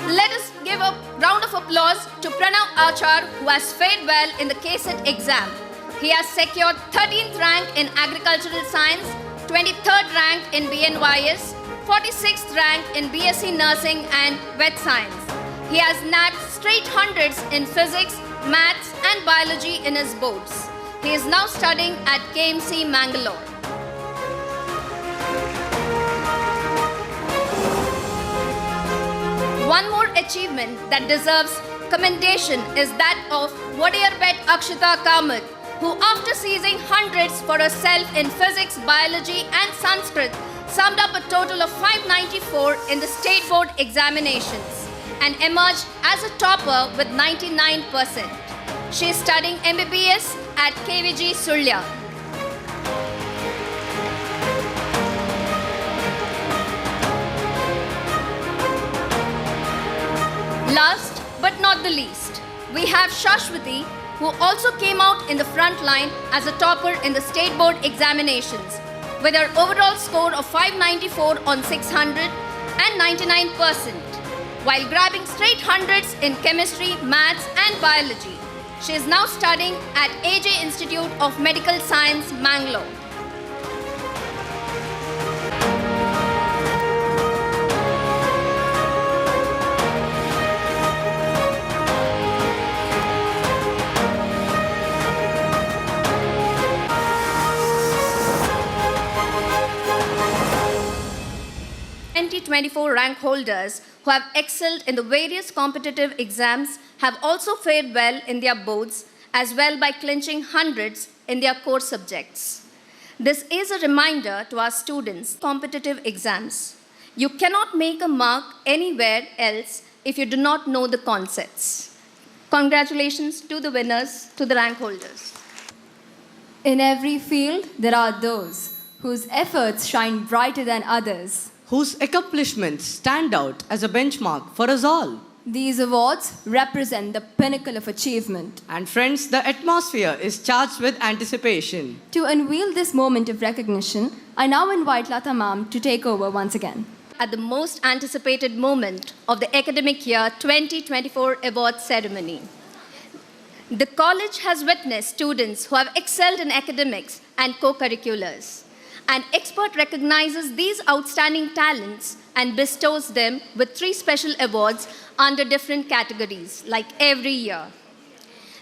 Let us give a round of applause to Pranav Achar, who has fared well in the KSET exam. He has secured 13th rank in Agricultural Science, 23rd rank in BNYS, 46th rank in BSc Nursing and Vet Science. He has nabbed straight hundreds in physics, maths and biology in his boards. He is now studying at KMC Mangalore. One more achievement that deserves commendation is that of Vodiyarbet Akshita Kamath, who after seizing hundreds for herself in physics, biology and Sanskrit, summed up a total of 594 in the state board examinations and emerged as a topper with 99%. She is studying MBBS at KVG Sulya. Last but not the least, we have Shashwati, who also came out in the front line as a topper in the state board examinations with her overall score of 594 on 600 and 99%. While grabbing straight hundreds in chemistry, maths and biology. She is now studying at AJ Institute of Medical Science, Mangalore. rank holders who have excelled in the various competitive exams have also fared well in their boards as well by clinching hundreds in their core subjects. This is a reminder to our students competitive exams. You cannot make a mark anywhere else if you do not know the concepts. Congratulations to the winners, to the rank holders. In every field, there are those whose efforts shine brighter than others, whose accomplishments stand out as a benchmark for us all. These awards represent the pinnacle of achievement. And friends, the atmosphere is charged with anticipation. To unveil this moment of recognition, I now invite Lata Ma'am to take over once again. At the most anticipated moment of the academic year 2024 award ceremony. The college has witnessed students who have excelled in academics and co-curriculars. An expert recognizes these outstanding talents and bestows them with 3 special awards under different categories, like every year.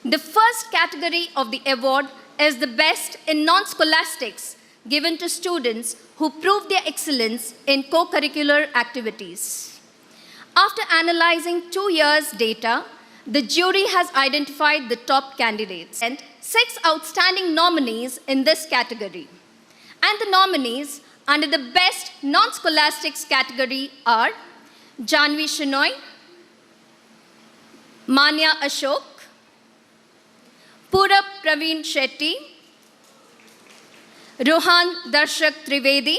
The first category of the award is the best in non-scholastics, given to students who prove their excellence in co-curricular activities. After analyzing 2 years' data, the jury has identified the top candidates and 6 outstanding nominees in this category. And the nominees under the best non-scholastics category are Janvi Shenoy, Manya Ashok, Purab Praveen Shetty, Rohan Darshak Trivedi,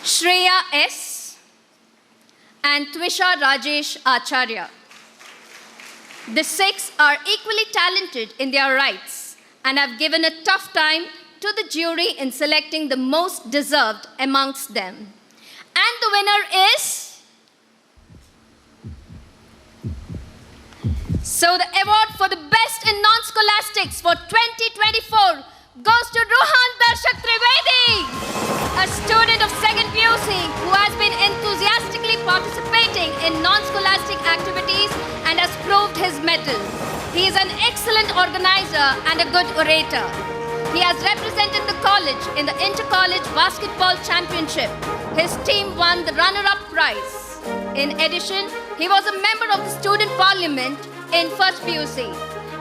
Shreya S, and Twisha Rajesh Acharya. The 6 are equally talented in their rights and have given a tough time to the jury in selecting the most deserved amongst them. And the winner is... So the award for the best in non-scholastics for 2024 goes to Rohan Darshak Trivedi, a student of 2nd PUC who has been enthusiastically participating in non-scholastic activities and has proved his mettle. He is an excellent organizer and a good orator. He has represented the college in the Inter-College Basketball Championship. His team won the runner-up prize. In addition, he was a member of the Student Parliament in 1st PUC.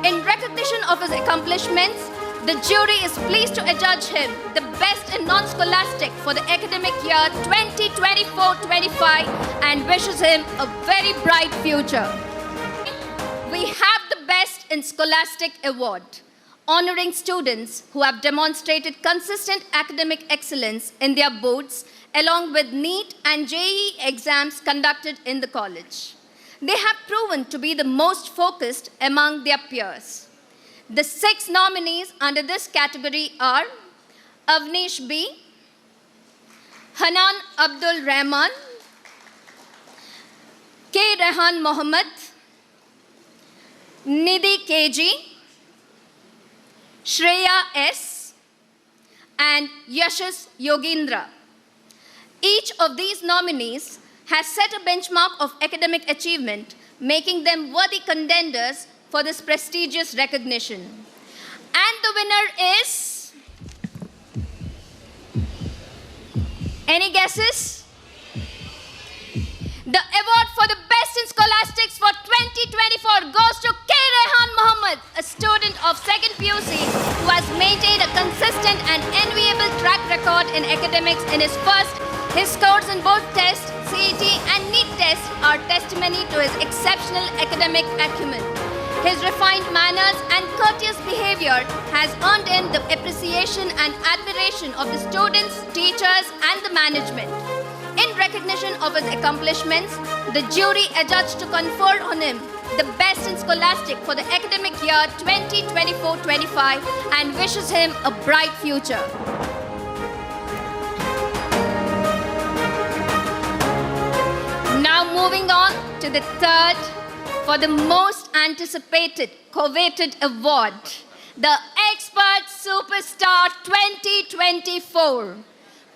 In recognition of his accomplishments, the jury is pleased to adjudge him the best in non-scholastic for the academic year 2024-25 and wishes him a very bright future. We have the Best in Scholastic Award, honoring students who have demonstrated consistent academic excellence in their boards along with NEET and JEE exams conducted in the college. They have proven to be the most focused among their peers. The 6 nominees under this category are Avnish B, Hanan Abdul Rahman, K. Rehan Mohammed, Nidhi KG, Shreya S, and Yashas Yogendra. Each of these nominees has set a benchmark of academic achievement, making them worthy contenders for this prestigious recognition. And the winner is... Any guesses? The award for the best in scholastics for 2024 goes to K. Rehan Mohammed, a student of 2nd PUC who has maintained a consistent and enviable track record in academics in his first. His scores in both tests, CET and NEET tests are testimony to his exceptional academic acumen. His refined manners and courteous behavior has earned him the appreciation and admiration of the students, teachers, and the management. In recognition of his accomplishments, the jury adjudged to confer on him the best in scholastic for the academic year 2024-25 and wishes him a bright future. Now moving on to the third for the most anticipated, coveted award, the Expert Superstar 2024,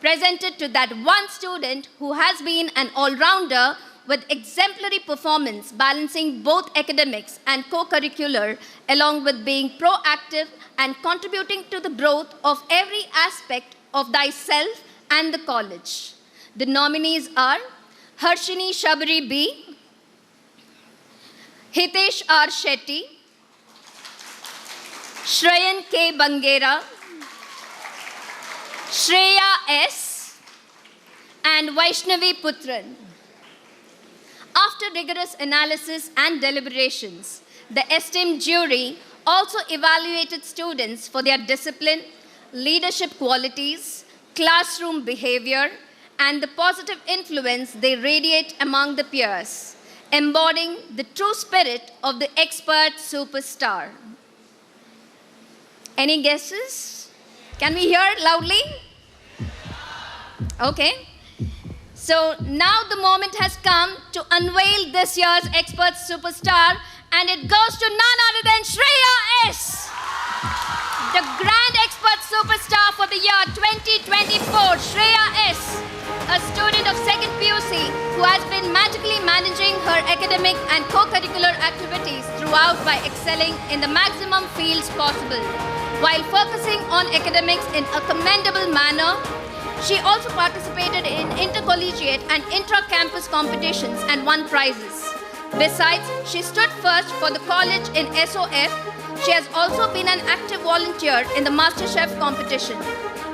presented to that one student who has been an all-rounder with exemplary performance, balancing both academics and co-curricular, along with being proactive and contributing to the growth of every aspect of thyself and the college. The nominees are Harshini Shabri B, Hitesh R. Shetty, Shrayan K. Bangera, Shreya S. and Vaishnavi Putran. After rigorous analysis and deliberations, the esteemed jury also evaluated students for their discipline, leadership qualities, classroom behavior, and the positive influence they radiate among the peers, embodying the true spirit of the expert superstar. Any guesses? Can we hear it loudly? Okay. So now the moment has come to unveil this year's expert superstar, and it goes to none other than Shreya S. the Grand Expert Superstar for the year 2024, Shreya S., a student of 2nd PUC who has been magically managing her academic and co-curricular activities throughout by excelling in the maximum fields possible. While focusing on academics in a commendable manner, she also participated in intercollegiate and intra-campus competitions and won prizes. Besides, she stood first for the college in SOF. She has also been an active volunteer in the MasterChef competition.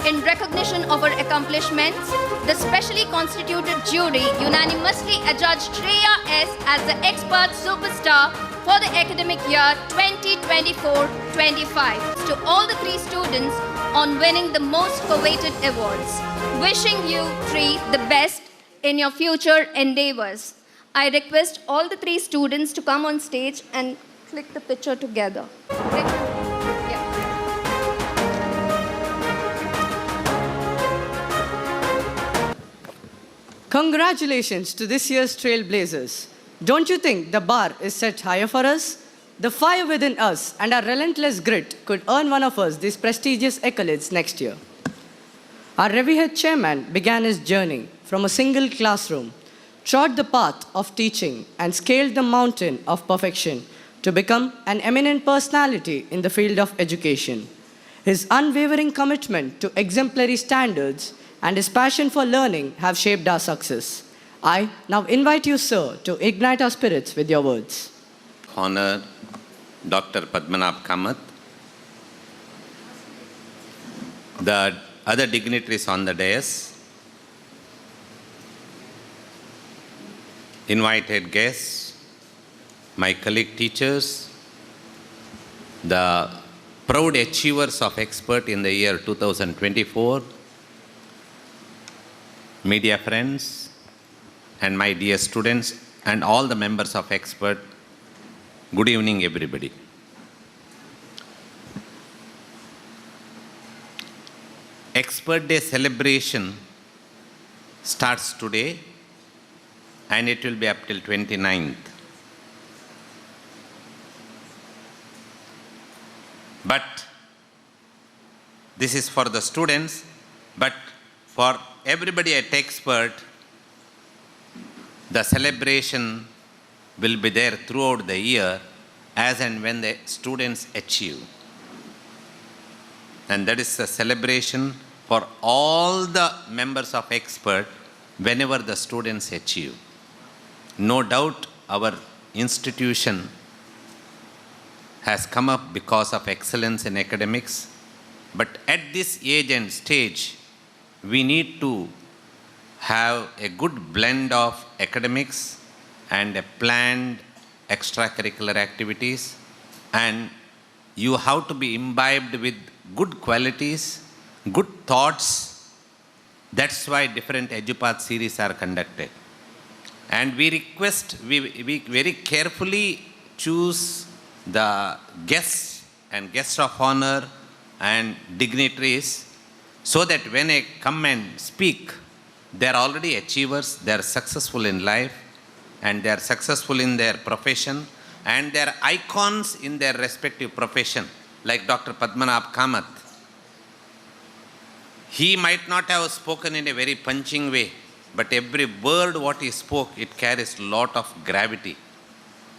In recognition of her accomplishments, the specially constituted jury unanimously adjudged Shreya S. as the Expert Superstar for the academic year 2024-25. To all the 3 students on winning the most coveted awards, wishing you 3 the best in your future endeavors. I request all the 3 students to come on stage and click the picture together. Okay? Yeah. Congratulations to this year's Trailblazers. Don't you think the bar is set higher for us? The fire within us and our relentless grit could earn one of us these prestigious accolades next year. Our Revihead chairman began his journey from a single classroom, trod the path of teaching, and scaled the mountain of perfection to become an eminent personality in the field of education. His unwavering commitment to exemplary standards and his passion for learning have shaped our success. I now invite you, sir, to ignite our spirits with your words. Honor Dr. Padmanabh Kamath, the other dignitaries on the dais, invited guests, my colleague teachers, the proud achievers of expert in the year 2024, media friends, and my dear students, and all the members of expert. Good evening, everybody. Expert Day celebration starts today and it will be up till 29th. But this is for the students, but for everybody at expert, the celebration will be there throughout the year as and when the students achieve. And that is a celebration for all the members of expert whenever the students achieve. No doubt our institution has come up because of excellence in academics, but at this age and stage, we need to have a good blend of academics and a planned extracurricular activities, and you have to be imbibed with good qualities, good thoughts. That's why different EduPath series are conducted. And we request, we very carefully choose the guests and guests of honor and dignitaries so that when they come and speak, they are already achievers, they are successful in life, and they are successful in their profession, and they are icons in their respective profession, like Dr. Padmanabh Kamath. He might not have spoken in a very punching way, but every word what he spoke, it carries a lot of gravity.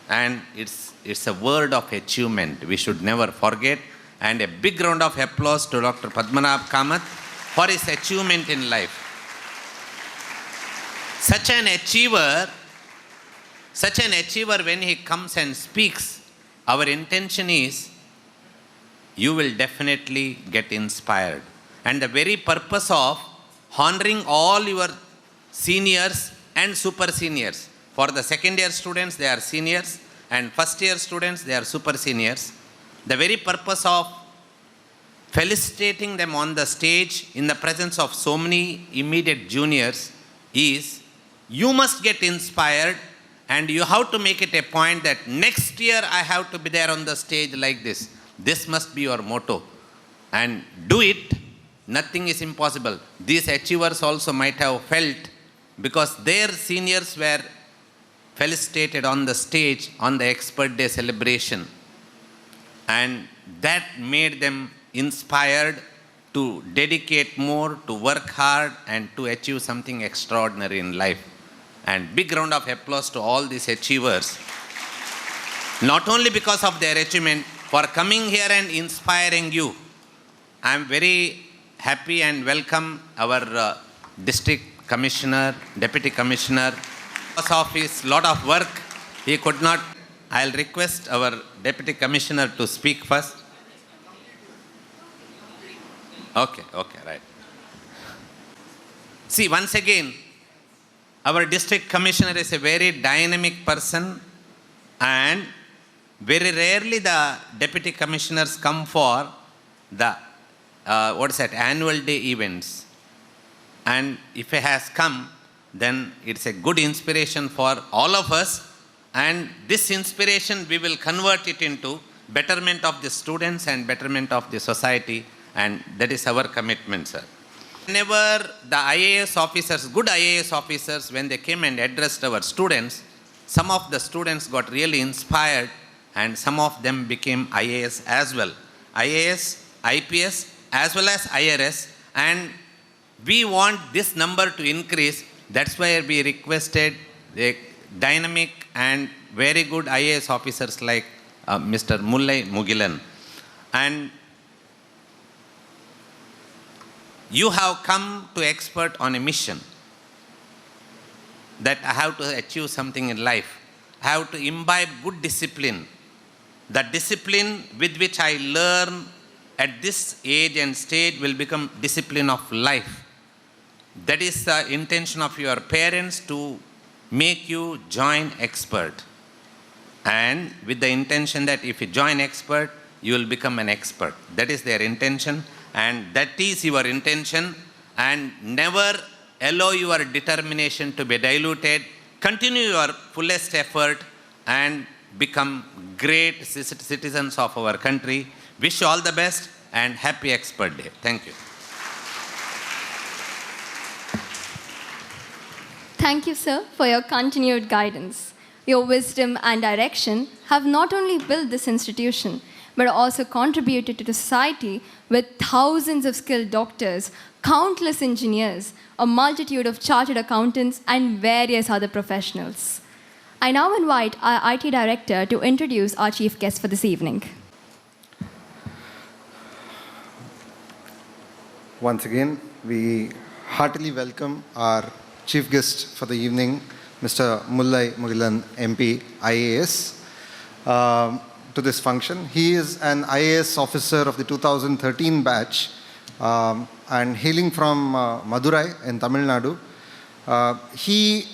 And it's a word of achievement. We should never forget. And a big round of applause to Dr. Padmanabh Kamath for his achievement in life. Such an achiever, when he comes and speaks, our intention is you will definitely get inspired. And the very purpose of honoring all your seniors and super seniors. For the second year students, they are seniors, and first year students, they are super seniors. The very purpose of felicitating them on the stage in the presence of so many immediate juniors is you must get inspired, and you have to make it a point that next year I have to be there on the stage like this. This must be your motto. And do it. Nothing is impossible. These achievers also might have felt, because their seniors were felicitated on the stage on the Expert Day celebration, and that made them inspired to dedicate more, to work hard, and to achieve something extraordinary in life. And big round of applause to all these achievers. Not only because of their achievement, for coming here and inspiring you. I am very happy and welcome our district commissioner, deputy commissioner. Because of his lot of work, he could not. I'll request our deputy commissioner to speak first. Okay, right. See, once again, our district commissioner is a very dynamic person, and very rarely the deputy commissioners come for the annual day events. And if he has come, then it's a good inspiration for all of us. And this inspiration, we will convert it into betterment of the students and betterment of the society. And that is our commitment, sir. Whenever the IAS officers, good IAS officers, when they came and addressed our students, some of the students got really inspired and some of them became IAS as well. IAS, IPS, as well as IRS. And we want this number to increase. That's why we requested the dynamic and very good IAS officers like Mr. Mullai Mugilan. And you have come to expert on a mission that I have to achieve something in life. I have to imbibe good discipline. The discipline with which I learn at this age and stage will become discipline of life. That is the intention of your parents to make you join expert. And with the intention that if you join expert, you will become an expert. That is their intention. And that is your intention. And never allow your determination to be diluted. Continue your fullest effort and become great citizens of our country. Wish you all the best and happy Expert Day. Thank you. Thank you, sir, for your continued guidance. Your wisdom and direction have not only built this institution, but also contributed to the society with thousands of skilled doctors, countless engineers, a multitude of chartered accountants, and various other professionals. I now invite our IT director to introduce our chief guest for this evening. Once again, we heartily welcome our chief guest for the evening, Mr. Mullai Mugilan, MP, IAS, to this function. He is an IAS officer of the 2013 batch and hailing from Madurai in Tamil Nadu. He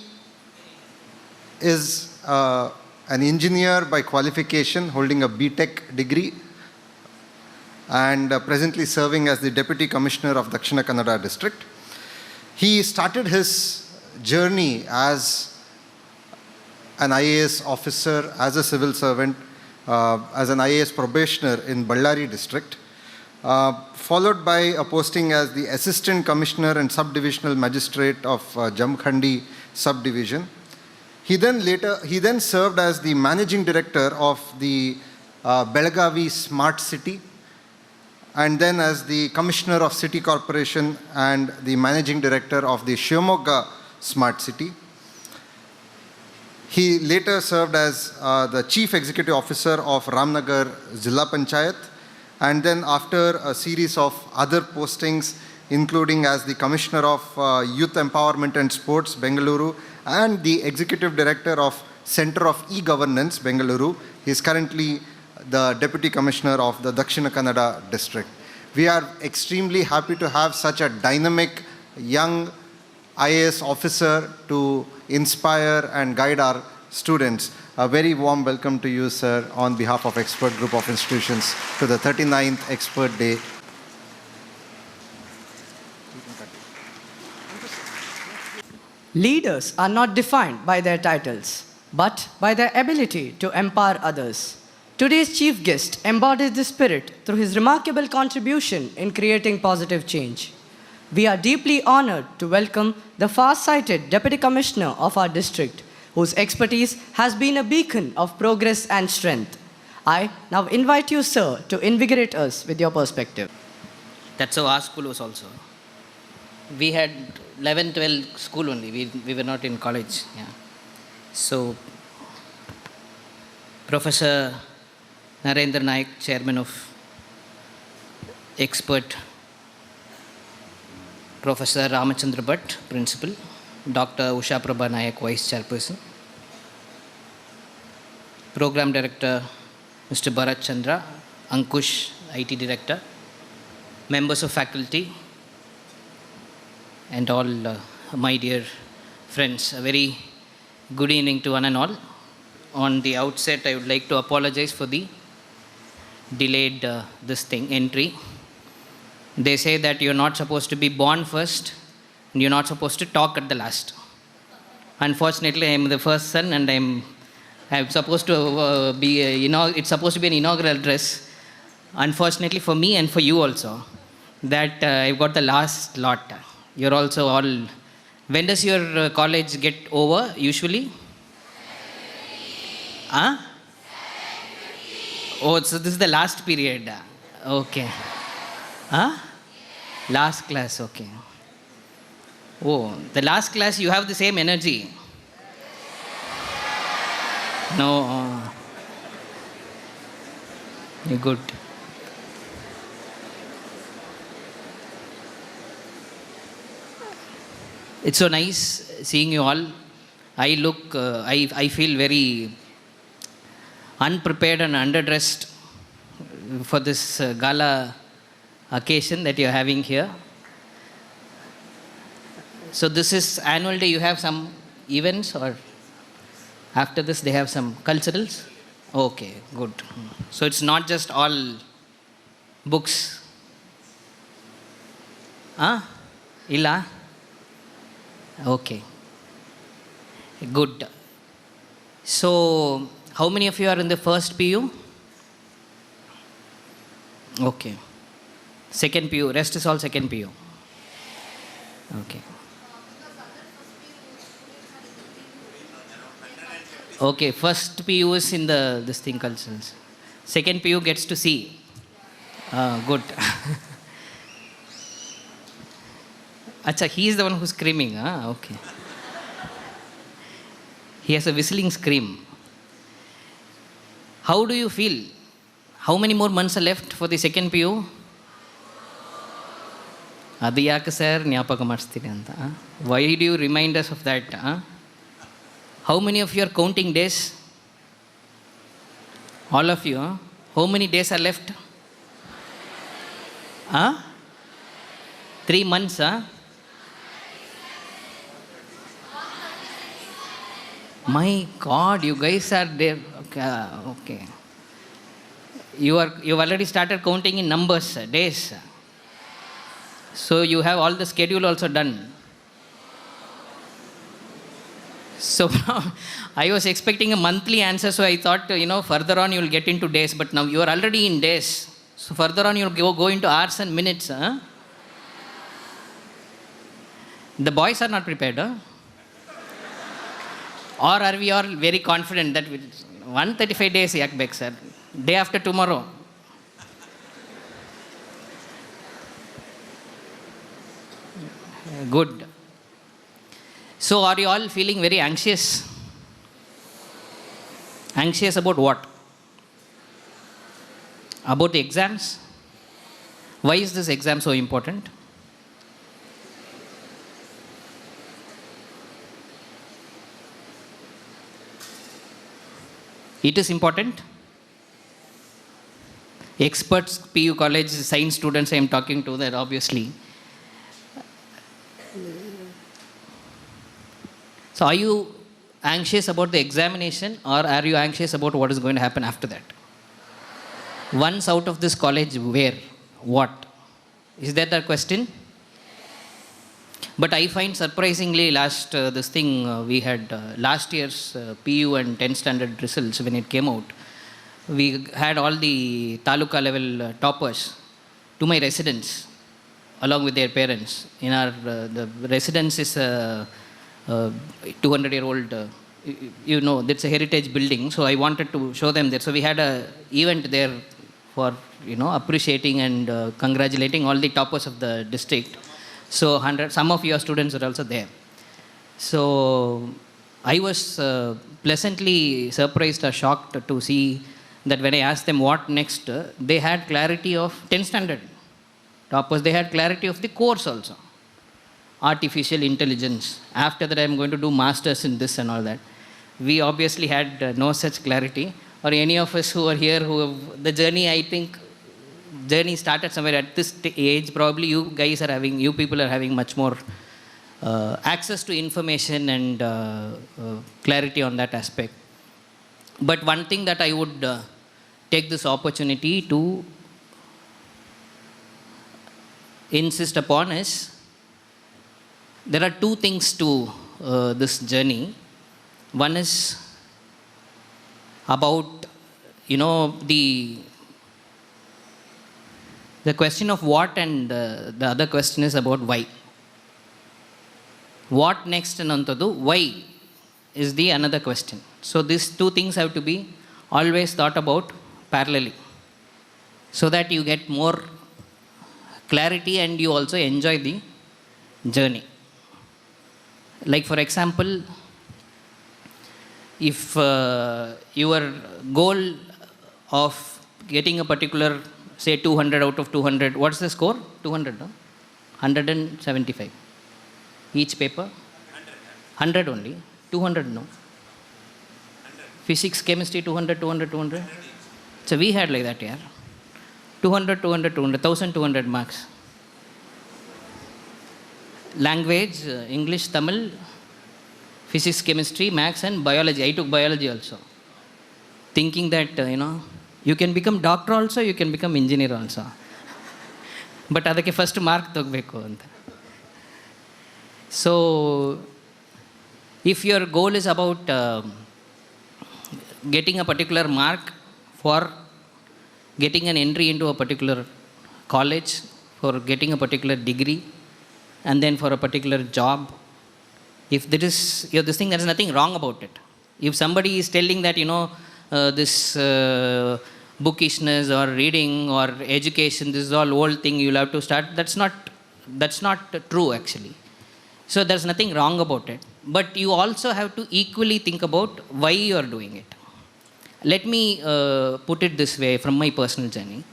is an engineer by qualification, holding a BTech degree, and presently serving as the Deputy Commissioner of Dakshina Kannada District. He started his journey as an IAS officer, as a civil servant, as an IAS probationer in Ballari District, followed by a posting as the Assistant Commissioner and Subdivisional Magistrate of Jamkhandi Subdivision. He then served as the Managing Director of the Belagavi Smart City, and then as the Commissioner of City Corporation and the Managing Director of the Shivamogga Smart City. He later served as the Chief Executive Officer of Ramnagar Zilla Panchayat, and then after a series of other postings, including as the Commissioner of Youth Empowerment and Sports, Bengaluru, and the Executive Director of Center of E-Governance, Bengaluru. He is currently the Deputy Commissioner of the Dakshina Kannada District. We are extremely happy to have such a dynamic young IAS officer to inspire and guide our students. A very warm welcome to you, sir, on behalf of Expert Group of Institutions to the 39th Expert Day. Leaders are not defined by their titles, but by their ability to empower others. Today's chief guest embodies this spirit through his remarkable contribution in creating positive change. We are deeply honored to welcome the far-sighted Deputy Commissioner of our district, whose expertise has been a beacon of progress and strength. I now invite you, sir, to invigorate us with your perspective. That's how our school was also. We had 11, 12 school only. We were not in college. Yeah. So, Professor Narendra Naik, chairman of Expert, Professor Ramachandra Bhatt, principal, Dr. Usha Prabha Nayak, vice chairperson, program director Mr. Bharat Chandra, Ankush, IT director, members of faculty, and all my dear friends. A very good evening to one and all. On the outset, I would like to apologize for the delayed entry. They say that you're not supposed to be born first and you're not supposed to talk at the last. Unfortunately, I am the first son and I'm supposed to it's supposed to be an inaugural address. Unfortunately for me and for you also, that I've got the last lot. You're also all. When does your college get over usually? Huh? Oh, so this is the last period. Okay. Huh? Last class, okay. Oh, the last class you have the same energy. No. You're good. It's so nice seeing you all. I feel very unprepared and underdressed for this gala occasion that you're having here. So this is annual day. You have some events, or after this they have some culturals? Okay, good. So it's not just all books. Illa? Okay. Good. So, how many of you are in the first PU? Okay. Second PU. Rest is all second PU. Okay. Okay. First PU is in this thing culturals. Second PU gets to see. Good. Acha, he is the one who's screaming. Okay. He has a whistling scream. How do you feel? How many more months are left for the second PU? Adu yaku sir gnapaka marstini anta. Why do you remind us of that? How many of you are counting days? All of you. How many days are left? 3 months. My God, you guys are there. Okay. You've already started counting in numbers, days. So you have all the schedule also done. So I was expecting a monthly answer, so I thought, further on you'll get into days, but now you are already in days. So further on you'll go into hours and minutes. The boys are not prepared, Or are we all very confident that 135 days, Yakbek sir, day after tomorrow? Good. So are you all feeling very anxious? Anxious about what? About the exams? Why is this exam so important? It is important. Experts, PU college, science students I am talking to, that obviously. So are you anxious about the examination, or are you anxious about what is going to happen after that? Once out of this college, where? What? Is that the question? But I find surprisingly we had last year's PU and 10th standard results when it came out. We had all the taluka level toppers to my residence along with their parents. In our the residence is a 200-year-old you know, it's a heritage building, so I wanted to show them there. So we had a event there for, you know, appreciating and congratulating all the toppers of the district. So some of your students are also there. So I was pleasantly surprised or shocked to see that when I asked them what next, they had clarity of 10th standard toppers. They had clarity of the course also, artificial intelligence. After that, I'm going to do masters in this and all that. We obviously had no such clarity, or any of us who are here who have the journey. I think journey started somewhere at this age. Probably you guys are having, you people are having much more access to information and clarity on that aspect. But one thing that I would take this opportunity to insist upon is, there are two things to this journey. One is about, you know, the question of what, and the other question is about why. What next anantadu, why is the another question. So these two things have to be always thought about parallelly, so that you get more clarity and you also enjoy the journey. Like for example, if your goal of getting a particular, say 200 out of 200, what's the score? 200, no? 175. Each paper? 100 only. 200, no? Physics, chemistry, 200, 200, 200. So we had like that, yeah. 200, 200, 200, 1200 marks. Language, English, Tamil, physics, chemistry, maths and biology. I took biology also. Thinking that, you know, you can become doctor also, you can become engineer also. But ಅದಕ್ಕೆ first mark ತಗೋಬೇಕು ಅಂತ. So, if your goal is about getting a particular mark for getting an entry into a particular college, for getting a particular degree, and then for a particular job, if there is, you know, this thing, there is nothing wrong about it. If somebody is telling that, you know, this bookishness or reading or education, this is all old thing, you'll have to start, that's not true actually. So there's nothing wrong about it. But you also have to equally think about why you are doing it. Let me put it this way from my personal journey.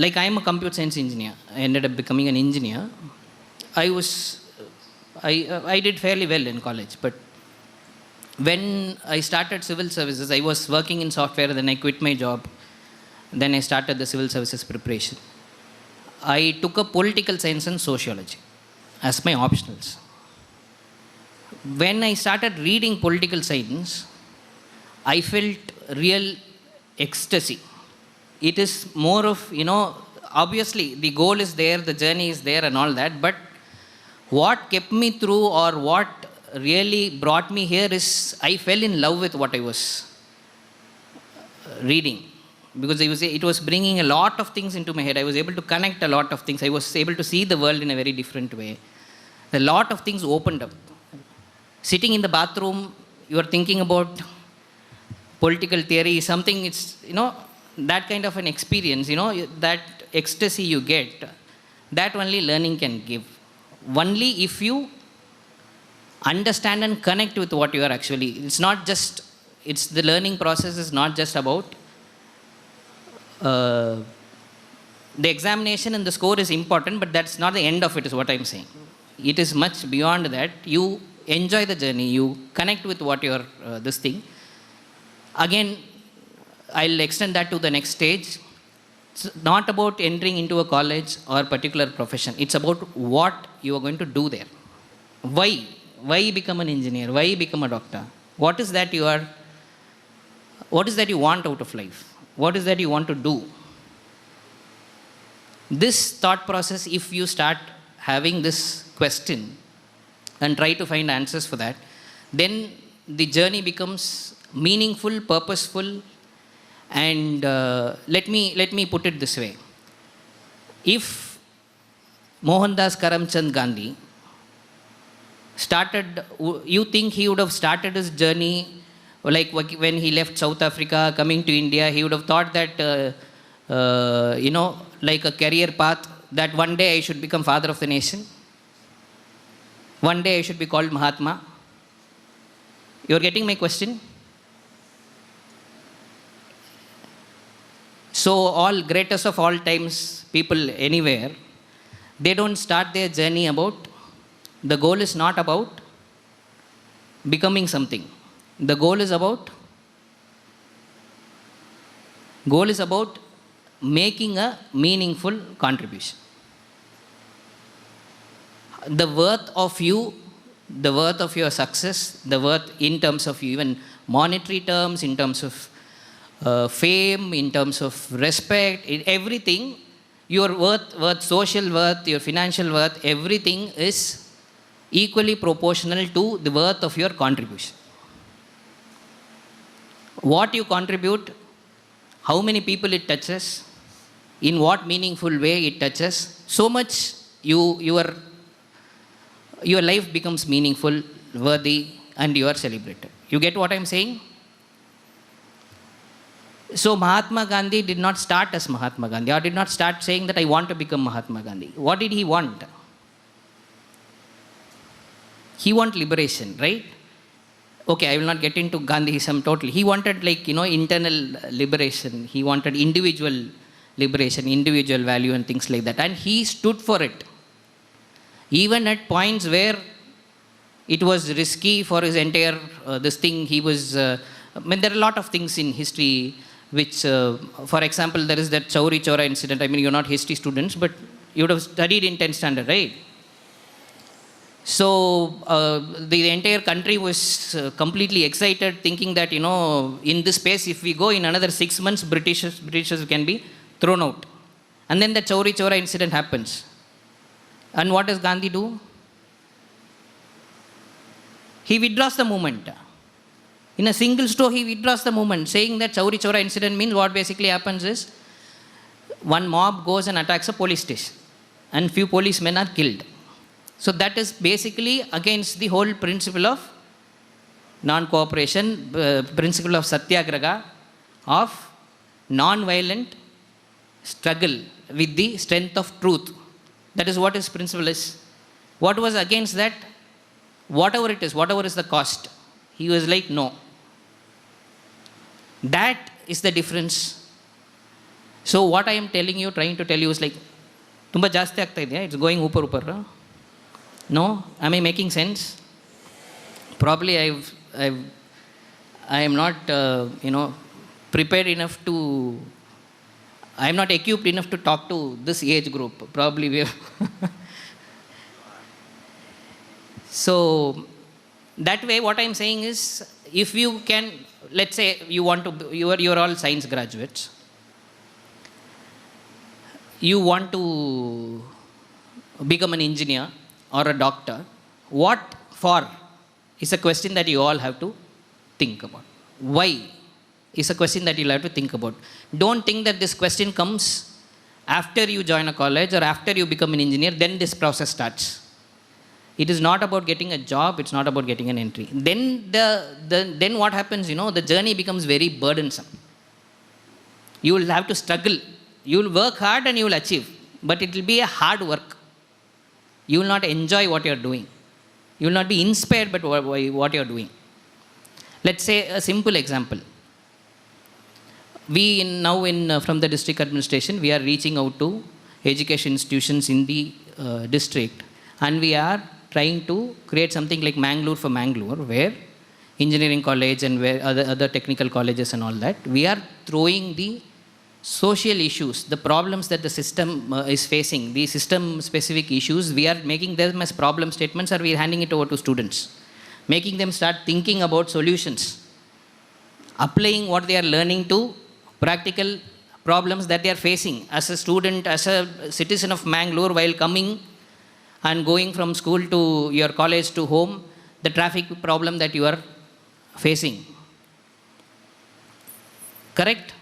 Like, I am a computer science engineer. I ended up becoming an engineer. I did fairly well in college, but when I started civil services, I was working in software, then I quit my job. Then I started the civil services preparation. I took up political science and sociology as my optionals. When I started reading political science, I felt real ecstasy. It is more of, you know, obviously the goal is there, the journey is there and all that, but what kept me through, or what really brought me here, is I fell in love with what I was reading, because it was bringing a lot of things into my head. I was able to connect a lot of things. I was able to see the world in a very different way. A lot of things opened up. Sitting in the bathroom, you are thinking about political theory, something, it's, you know, that kind of an experience, you know, that ecstasy you get, that only learning can give. Only if you understand and connect with what you are actually, it's not just, it's the learning process is not just about the examination and the score is important, but that's not the end of it, is what I'm saying. It is much beyond that. You enjoy the journey, you connect with what you're this thing. Again, I'll extend that to the next stage. It's not about entering into a college or a particular profession. It's about what you are going to do there. Why? Why become an engineer? Why become a doctor? What is that you want out of life? What is that you want to do? This thought process, if you start having this question and try to find answers for that, then the journey becomes meaningful, purposeful, and let me put it this way. If Mohandas Karamchand Gandhi you think he would have started his journey like when he left South Africa, coming to India, he would have thought that, like a career path, that one day I should become father of the nation. One day I should be called Mahatma. You're getting my question? So all greatest of all times, people anywhere, they don't start their journey about, the goal is not about becoming something. The goal is about making a meaningful contribution. The worth of you, the worth of your success, the worth in terms of even monetary terms, in terms of fame, in terms of respect, in everything, your worth, social worth, your financial worth, everything is equally proportional to the worth of your contribution. What you contribute, how many people it touches, in what meaningful way it touches, so much your life becomes meaningful, worthy, and you are celebrated. You get what I am saying? So Mahatma Gandhi did not start as Mahatma Gandhi, or did not start saying that I want to become Mahatma Gandhi. What did he want? He wanted liberation, right? Okay, I will not get into Gandhism totally. He wanted internal liberation. He wanted individual liberation, individual value and things like that. And he stood for it. Even at points where it was risky for his entire, this thing, he was, there are a lot of things in history which, for example, there is that Chauri Chora incident. I mean, you're not history students, but you would have studied in 10th standard, right? So the entire country was completely excited, thinking that, in this space, if we go in another 6 months, Britishers can be thrown out. And then the Chauri Chora incident happens. And what does Gandhi do? He withdraws the movement. In a single stroke, he withdraws the movement, saying that Chauri Chora incident means what basically happens is, one mob goes and attacks a police station, and few policemen are killed. So that is basically against the whole principle of non-cooperation, principle of satyagraha, of non-violent struggle with the strength of truth. That is what his principle is. What was against that? Whatever it is, whatever is the cost. He was like, no. That is the difference. So what I am telling you, trying to tell you is like, tumba jasti aagta idea, it's going upar. No? Am I making sense? Probably I am not, prepared enough to, I am not equipped enough to talk to this age group. Probably we have. So, that way what I am saying is, if you can, let's say you are all science graduates. You want to become an engineer or a doctor. What for is a question that you all have to think about. Why is a question that you'll have to think about. Don't think that this question comes after you join a college or after you become an engineer, then this process starts. It is not about getting a job, it's not about getting an entry. Then then what happens, the journey becomes very burdensome. You will have to struggle. You will work hard and you will achieve, but it will be a hard work. You will not enjoy what you are doing. You will not be inspired by what you are doing. Let's say a simple example. We from the district administration, we are reaching out to education institutions in the district, and we are trying to create something like Mangalore for Mangalore, where engineering college and where other technical colleges and all that, we are throwing the social issues, the problems that the system is facing, the system-specific issues, we are making them as problem statements, or we are handing it over to students, making them start thinking about solutions, applying what they are learning to practical problems that they are facing. As a student, as a citizen of Mangalore, while coming and going from school to your college to home, the traffic problem that you are facing. Correct?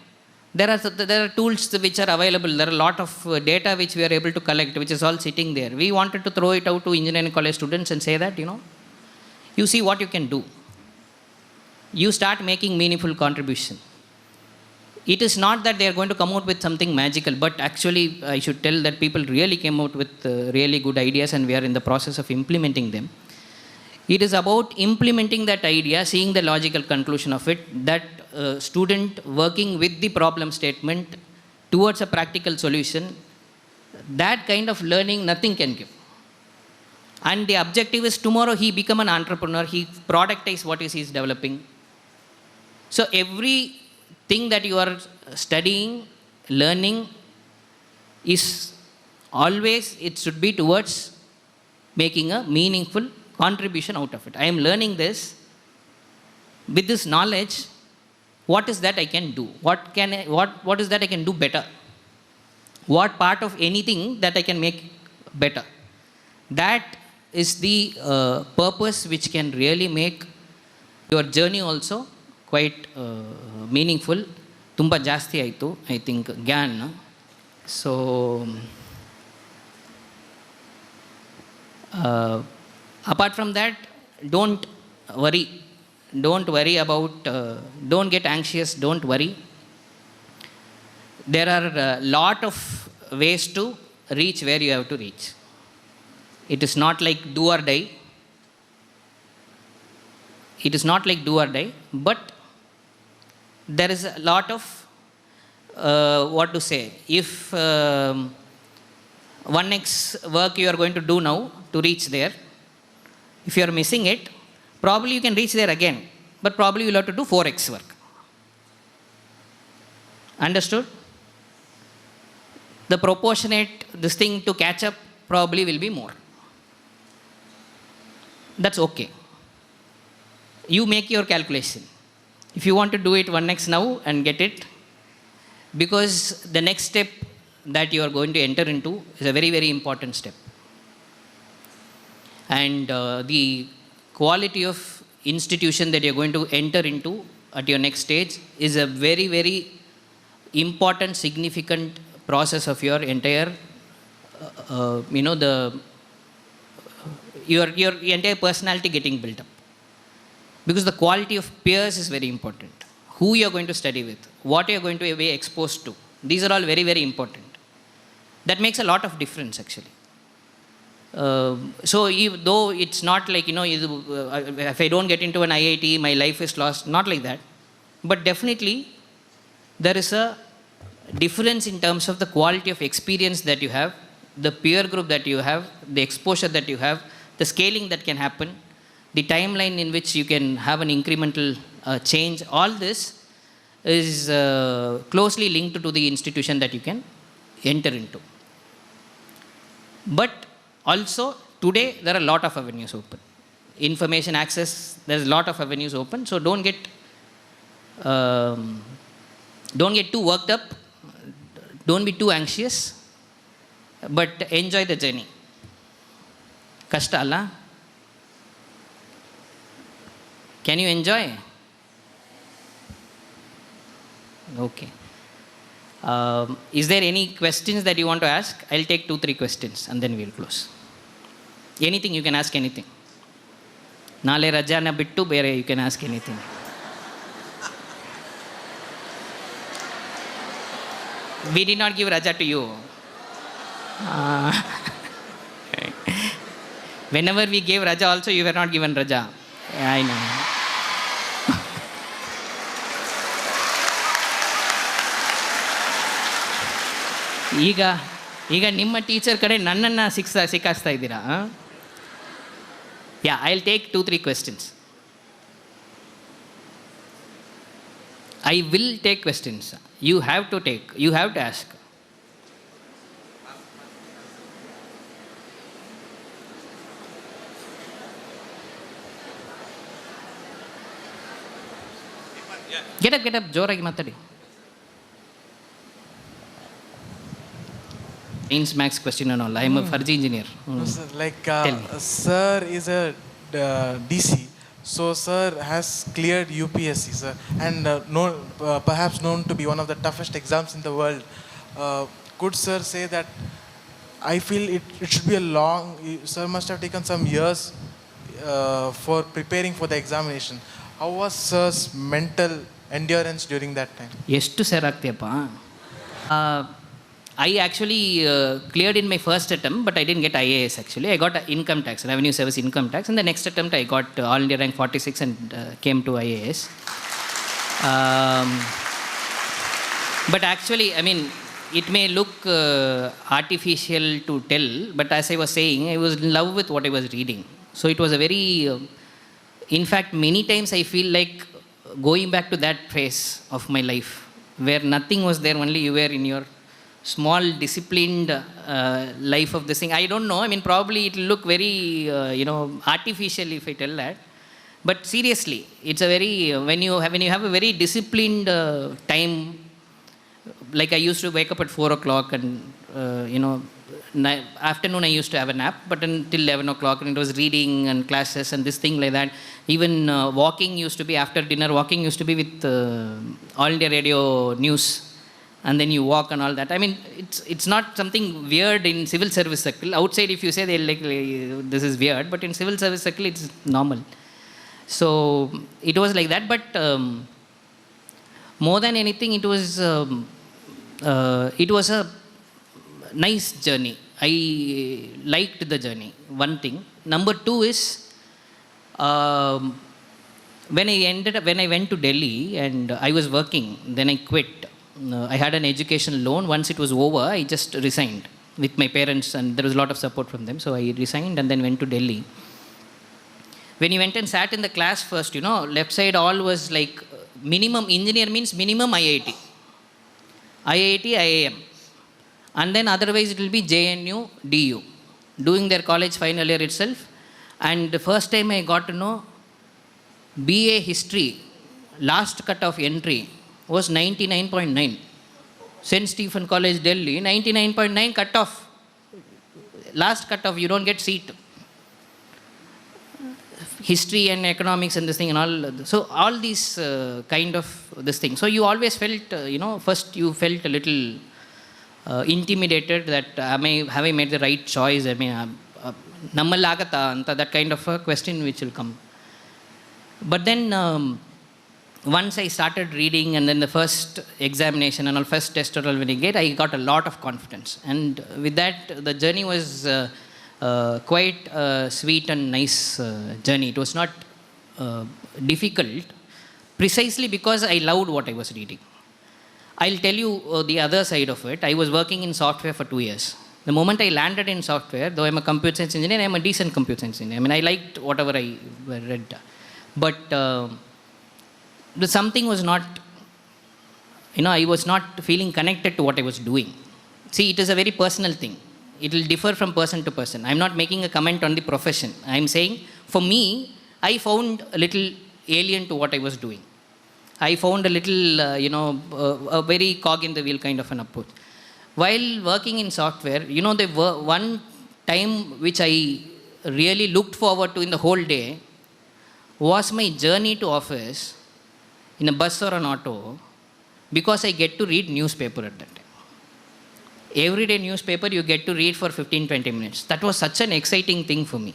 There are tools which are available. There are a lot of data which we are able to collect, which is all sitting there. We wanted to throw it out to engineering college students and say that, you see what you can do. You start making meaningful contribution. It is not that they are going to come out with something magical, but actually I should tell that people really came out with really good ideas and we are in the process of implementing them. It is about implementing that idea, seeing the logical conclusion of it, that student working with the problem statement towards a practical solution. That kind of learning nothing can give. And the objective is tomorrow he become an entrepreneur, he productize what he is developing. So everything that you are studying, learning is always, it should be towards making a meaningful contribution out of it. I am learning this. With this knowledge, what is that I can do? What is that I can do better? What part of anything that I can make better? That is the purpose which can really make your journey also quite meaningful. Tumba jasti aitu, I think, gyan. So, apart from that, don't worry. Don't worry about, don't get anxious, don't worry. There are a lot of ways to reach where you have to reach. It is not like do or die. It is not like do or die, but there is a lot of, what to say, if 1x work you are going to do now to reach there, if you are missing it, probably you can reach there again, but probably you will have to do 4x work. Understood? The proportionate, this thing to catch up probably will be more. That's okay. You make your calculation. If you want to do it 1x now and get it, because the next step that you are going to enter into is a very, very important step. And the quality of institution that you are going to enter into at your next stage is a very, very important, significant process of your entire, your entire personality getting built up. Because the quality of peers is very important. Who you are going to study with, what you are going to be exposed to. These are all very, very important. That makes a lot of difference actually. So though it's not like, if I don't get into an IIT, my life is lost, not like that. But definitely there is a difference in terms of the quality of experience that you have, the peer group that you have, the exposure that you have, the scaling that can happen, the timeline in which you can have an incremental change. All this is closely linked to the institution that you can enter into. But also today there are a lot of avenues open. Information access, there's a lot of avenues open. So don't get too worked up. Don't be too anxious, but enjoy the journey. Kashta alla? Can you enjoy? Okay. Is there any questions that you want to ask? I'll take 2-3 questions and then we'll close. Anything, you can ask anything. Nale rajana bittu bere, you can ask anything. We did not give Raja to you. Whenever we gave Raja also, you were not given Raja. Yeah, I know. ಈಗ ನಿಮ್ಮ teacher ಕಡೆ ನನ್ನನ್ನು ಸಿಕ್ಕಾಸ್ತಾ ಇದ್ದೀರಾ? Yeah, I'll take 2-3 questions. I will take questions. You have to take. You have to ask. Get up. ಜೋರಾಗಿ ಮಾತಾಡಿ. Science, max question and all. I am a Farji engineer. Sir, sir is a DC. So sir has cleared UPSC, sir, and perhaps known to be one of the toughest exams in the world. Could sir say that I feel it should be a long, sir must have taken some years for preparing for the examination. How was sir's mental endurance during that time? ಎಷ್ಟು sir ಆಗ್ತೀಯಪ್ಪ I actually cleared in my first attempt, but I didn't get IAS actually. I got income tax, revenue service income tax. In the next attempt, I got all India rank 46 and came to IAS. But actually, I mean, it may look artificial to tell, but as I was saying, I was in love with what I was reading. So it was a very, in fact, many times I feel like going back to that phase of my life where nothing was there, only you were in your small disciplined life of this thing. I don't know, I mean probably it will look very artificial if I tell that, but seriously it's a very when you have a very disciplined time, like I used to wake up at 4 o'clock and afternoon I used to have a nap, but until 11 o'clock, and it was reading and classes and this thing like that. Even walking used to be after dinner, walking used to be with All India Radio News, and then you walk and all that. I mean, it's not something weird in civil service circle. Outside, if you say they'll like this is weird, but in civil service circle, it's normal. So it was like that. But more than anything, it was a nice journey. I liked the journey. One thing. Number two is when I went to Delhi and I was working, then I quit. I had an education loan. Once it was over, I just resigned with my parents, and there was a lot of support from them. So I resigned and then went to Delhi. When you went and sat in the class first, left side all was like minimum engineer means minimum IIT, IIM. And then otherwise it will be JNU, DU, doing their college final year itself. And the first time I got to know BA History, last cut of entry was 99.9. St. Stephen College, Delhi, 99.9 cut off. Last cut off, you don't get seat. History and economics and this thing and all. So all these kind of this thing. So you always felt, first you felt a little intimidated that have I made the right choice? I mean, nammallagata anta, that kind of a question which will come. But then once I started reading, and then the first examination and all, first test or all when I got a lot of confidence. And with that, the journey was quite sweet and nice journey. It was not difficult, precisely because I loved what I was reading. I'll tell you the other side of it. I was working in software for 2 years. The moment I landed in software, though I'm a computer science engineer, I'm a decent computer science engineer. I mean, I liked whatever I read. But something was not, I was not feeling connected to what I was doing. See, it is a very personal thing. It will differ from person to person. I'm not making a comment on the profession. I'm saying, for me, I found a little alien to what I was doing. I found a little, a very cog in the wheel kind of an approach. While working in software, the one time which I really looked forward to in the whole day was my journey to office in a bus or an auto, because I get to read newspaper at that time. Everyday newspaper you get to read for 15-20 minutes. That was such an exciting thing for me.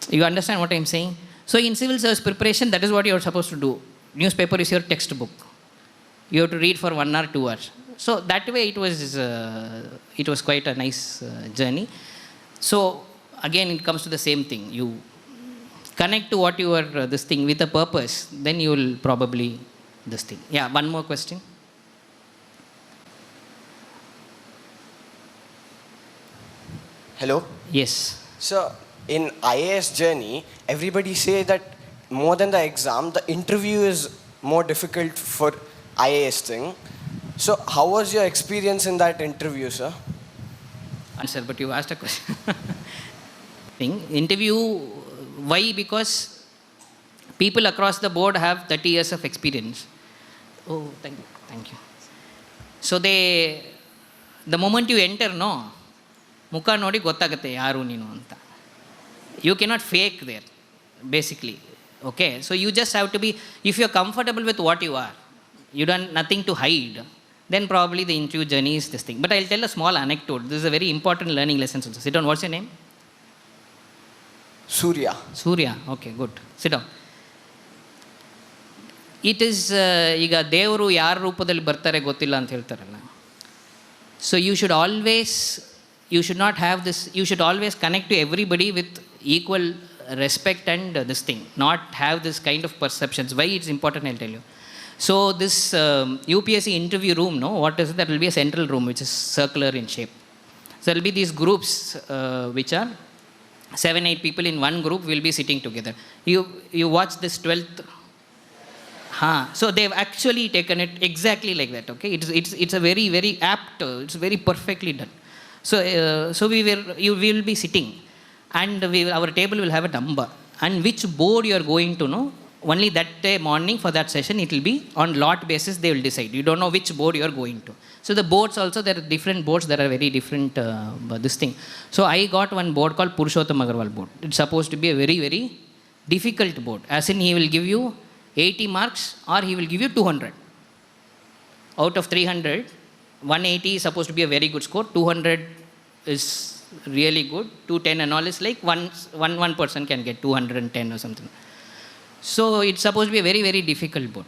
You understand what I'm saying? So in civil service preparation, that is what you're supposed to do. Newspaper is your textbook. You have to read for 1 hour, 2 hours. So that way it was quite a nice journey. So again, it comes to the same thing. You connect to what you are this thing with a purpose, then you will probably this thing. Yeah, one more question. Hello? Yes. So in IAS journey, everybody say that more than the exam, the interview is more difficult for IAS thing. So how was your experience in that interview, sir? Answer, but you asked a question. Interview, why? Because people across the board have 30 years of experience. Oh, thank you. So the moment you enter, no, mukha nodi gottagate yaru ninu anta. You cannot fake there, basically. Okay, so you just have to be, if you're comfortable with what you are, you don't nothing to hide, then probably the interview journey is this thing. But I'll tell a small anecdote. This is a very important learning lesson. Sit down. What's your name? Surya. Surya, okay, good. Sit down. It is ಈಗ ದೇವರು ಯಾರ ರೂಪದಲ್ಲಿ ಬರ್ತಾರೆ ಗೊತ್ತಿಲ್ಲ ಅಂತ ಹೇಳ್ತಾರಲ್ಲ. So you should always you should always connect to everybody with equal respect and this thing, not have this kind of perceptions. Why it's important, I'll tell you. So this UPSC interview room, no, what is it? There will be a central room which is circular in shape. So there will be these groups which are 7-8 people in one group will be sitting together. You watch this 12th. So they've actually taken it exactly like that. Okay, it's a very very apt. It's very perfectly done. So you will be sitting, and our table will have a number, and which board you are going to know. Only that day morning for that session, it will be on lot basis. They will decide. You don't know which board you are going to. So the boards also, there are different boards. There are very different this thing. So I got one board called Purushottam Agarwal board. It's supposed to be a very very difficult board. As in, he will give you 80 marks or he will give you 200. Out of 300, 180 is supposed to be a very good score. 200 is really good. 210 and all is like one person can get 210 or something. So it's supposed to be a very very difficult board.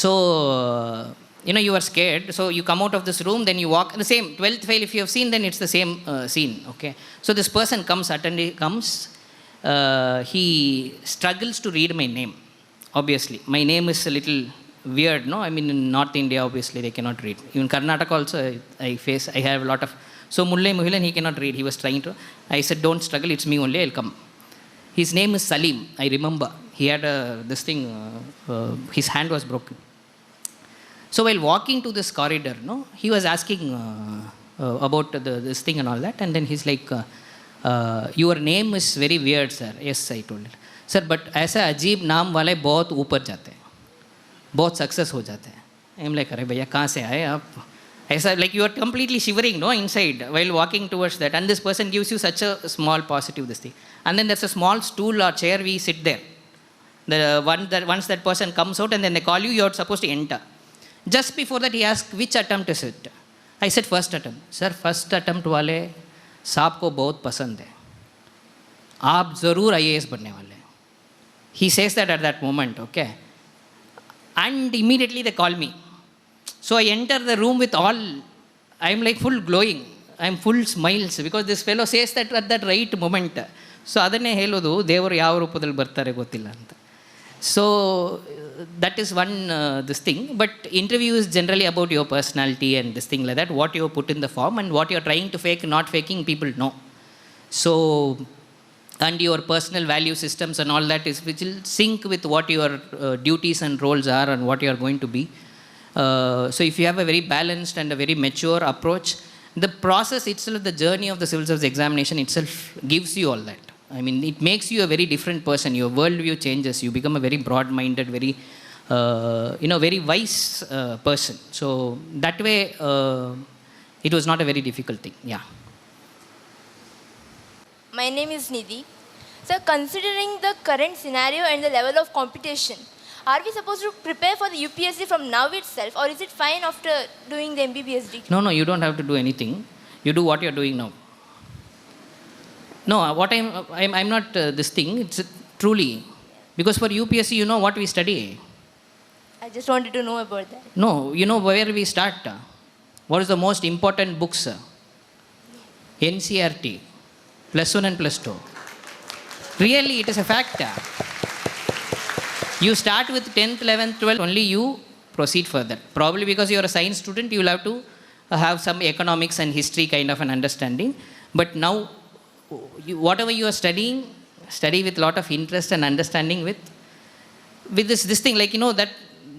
So you are scared. So you come out of this room, then you walk the same 12th fail. If you have seen, then it's the same scene. Okay. So this person comes. He struggles to read my name. Obviously, my name is a little weird. No, I mean in North India, obviously they cannot read. Even Karnataka also, I have a lot of. So Mullai Muhilan, he cannot read. He was trying to. I said, don't struggle. It's me only. I'll come. His name is Salim. I remember. He had this thing. His hand was broken. So while walking to this corridor, he was asking about this thing and all that. And then he's like, your name is very weird, sir. Yes, I told him. Sir, but ऐसा अजीब नाम वाले बहुत ऊपर जाते हैं, बहुत success हो जाते हैं. I'm like, अरे भैया कहाँ से आए आप? ऐसा like you are completely shivering, no, inside while walking towards that. And this person gives you such a small positive this thing. And then there's a small stool or chair, we sit there. Once that person comes out and then they call you, you're supposed to enter. Just before that, he asked, which attempt is it? I said, first attempt. Sir, first attempt वाले साहब को बहुत पसंद है, आप ज़रूर IAS बनने वाले हैं. He says that at that moment, okay. And immediately they call me. So I enter the room with all, I'm like full glowing. I'm full smiles because this fellow says that at that right moment. So ಅದನ್ನೇ ಹೇಳೋದು, ದೇವರು ಯಾವ ರೂಪದಲ್ಲಿ ಬರ್ತಾರೆ ಗೊತ್ತಿಲ್ಲ ಅಂತ. So that is one this thing. But interview is generally about your personality and this thing like that, what you put in the form and what you're trying to fake, not faking, people know. So, and your personal value systems and all that is, which will sync with what your duties and roles are and what you are going to be. So if you have a very balanced and a very mature approach, the process itself, the journey of the civil service examination itself gives you all that. I mean, it makes you a very different person. Your worldview changes. You become a very broad-minded, very, very wise person. So that way, it was not a very difficult thing. Yeah. My name is Nidhi. So considering the current scenario and the level of competition, are we supposed to prepare for the UPSC from now itself, or is it fine after doing the MBBS degree? No, you don't have to do anything. You do what you're doing now. No, what I'm not this thing. It's truly because for UPSC, you know what we study. I just wanted to know about that. No, you know where we start. What is the most important books? NCRT, +1 and +2. Really, it is a fact. You start with 10th, 11th, 12th, only you proceed further. Probably because you are a science student, you will have to have some economics and history kind of an understanding. But now, whatever you are studying, study with a lot of interest and understanding with this thing, like,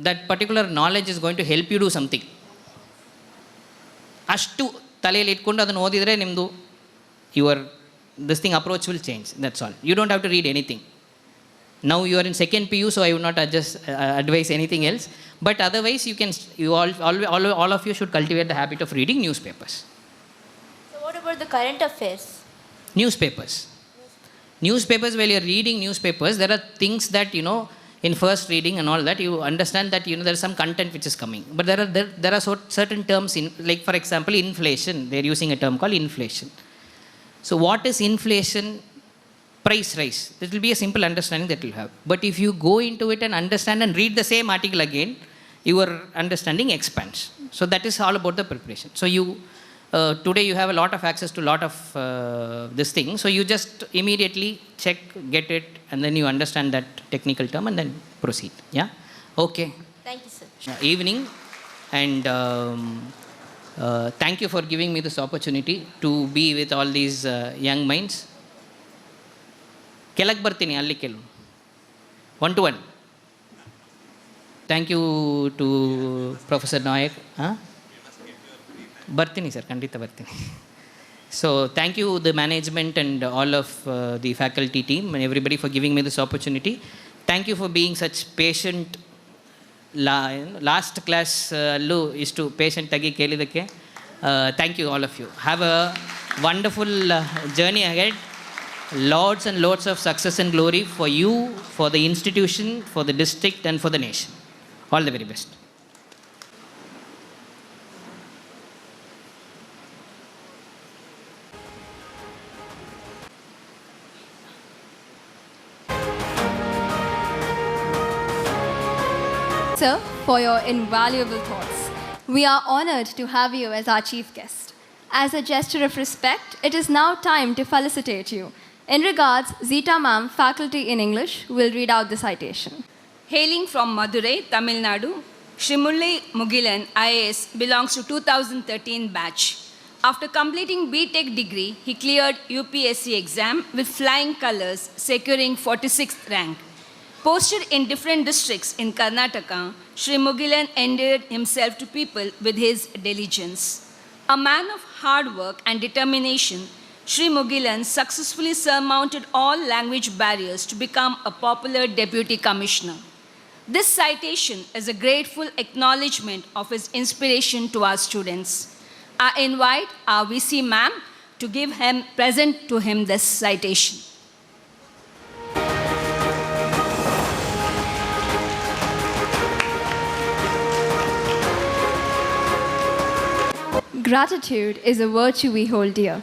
that particular knowledge is going to help you do something. Ashtu ತಲೆಯಲ್ಲಿ ಇಟ್ಕೊಂಡು ಅದನ್ನು ಓದಿದರೆ ನಿಮ್ಮದು this thing approach will change. That's all. You don't have to read anything. Now you are in second PU, so I would not advise anything else. But otherwise, all of you should cultivate the habit of reading newspapers. So what about the current affairs? Newspapers, while you're reading newspapers, there are things that, in first reading and all that, you understand that, there is some content which is coming. But there are certain terms, like for example, inflation. They're using a term called inflation. So what is inflation price rise. This will be a simple understanding that will have. But if you go into it and understand and read the same article again, your understanding expands. So that is all about the preparation. So you today you have a lot of access to a lot of this thing. So you just immediately check, get it, and then you understand that technical term and then proceed. Yeah? Okay. Thank you, sir. Evening, and thank you for giving me this opportunity to be with all these young minds. ಕೆಳಗೆ ಬರ್ತೀನಿ ಅಲ್ಲಿ ಕೆಲವು 1-to-1. Thank you to professor Nayak. ಬರ್ತೀನಿ sir, ಖಂಡಿತ ಬರ್ತೀನಿ. So thank you the management and all of the faculty team and everybody for giving me this opportunity. Thank you for being such patient. Last class ಅಲ್ಲೂ ಇಷ್ಟು ಪೇಷಂಟಾಗಿ ಕೇಳಿದ್ದಕ್ಕೆ thank you all of you. Have a wonderful journey ahead. Lots and lots of success and glory for you, for the institution, for the district, and for the nation. All the very best. Sir, for your invaluable thoughts. We are honored to have you as our chief guest. As a gesture of respect, it is now time to felicitate you. In regards, Zita ma'am, faculty in English, will read out the citation. Hailing from Madurai, Tamil Nadu, Shrimulli Mugilan, IAS, belongs to 2013 batch. After completing B.Tech degree, he cleared UPSC exam with flying colors, securing 46th rank. Posted in different districts in Karnataka, Shri Mugilan endeared himself to people with his diligence. A man of hard work and determination, Shri Mugilan successfully surmounted all language barriers to become a popular deputy commissioner. This citation is a grateful acknowledgement of his inspiration to our students. I invite our VC ma'am to present to him this citation. Gratitude is a virtue we hold dear.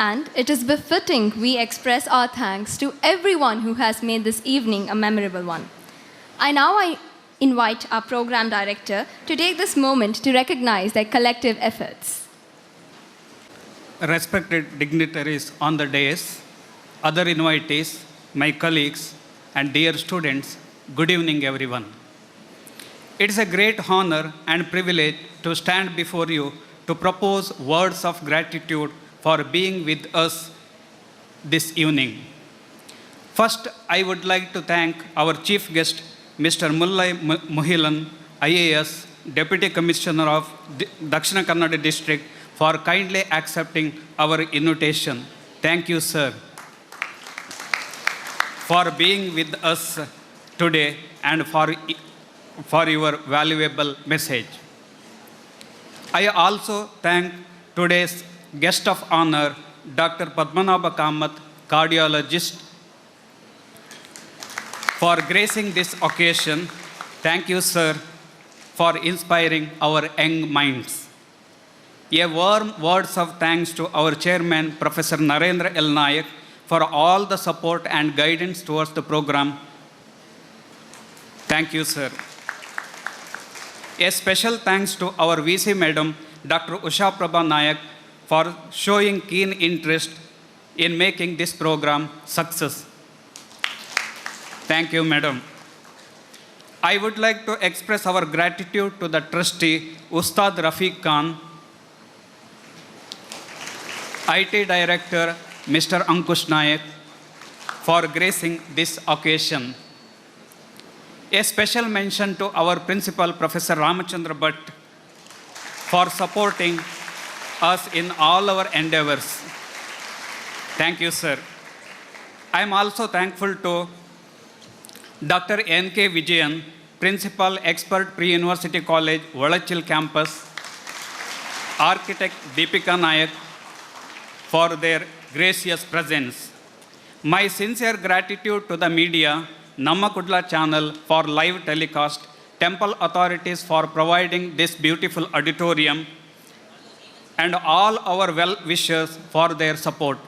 And it is befitting we express our thanks to everyone who has made this evening a memorable one. I invite our program director to take this moment to recognize their collective efforts. Respected dignitaries on the dais, other invitees, my colleagues, and dear students, good evening everyone. It is a great honor and privilege to stand before you to propose words of gratitude for being with us this evening. First, I would like to thank our chief guest, Mr. Mullai Muhilan, IAS, Deputy Commissioner of Dakshina Kannada District, for kindly accepting our invitation. Thank you, sir, for being with us today and for your valuable message. I also thank today's guest of honor, Dr. Padmanabha Kamath, cardiologist, for gracing this occasion. Thank you, sir, for inspiring our young minds. A warm words of thanks to our chairman, Professor Narendra L. Nayak, for all the support and guidance towards the program. Thank you, sir. A special thanks to our VC Madam, Dr. Usha Prabha Nayak, for showing keen interest in making this program success. Thank you, Madam. I would like to express our gratitude to the trustee, Ustad Rafiq Khan, IT Director, Mr. Ankush Nayak, for gracing this occasion. A special mention to our principal, Professor Ramachandra Bhatt, for supporting us in all our endeavors. Thank you, sir. I am also thankful to Dr. N.K. Vijayan, Principal, Expert Pre-University College, Valachil Campus, Architect Deepika Nayak, for their gracious presence. My sincere gratitude to the media, Nammakudla channel for live telecast, temple authorities for providing this beautiful auditorium, and all our well-wishers for their support.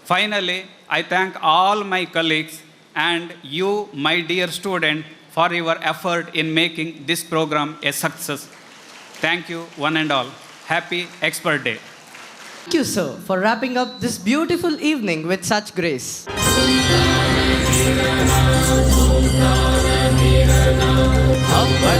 Finally, I thank all my colleagues and you, my dear student, for your effort in making this program a success. Thank you, one and all. Happy Expert Day. Thank you, sir, for wrapping up this beautiful evening with such grace. Abbakka.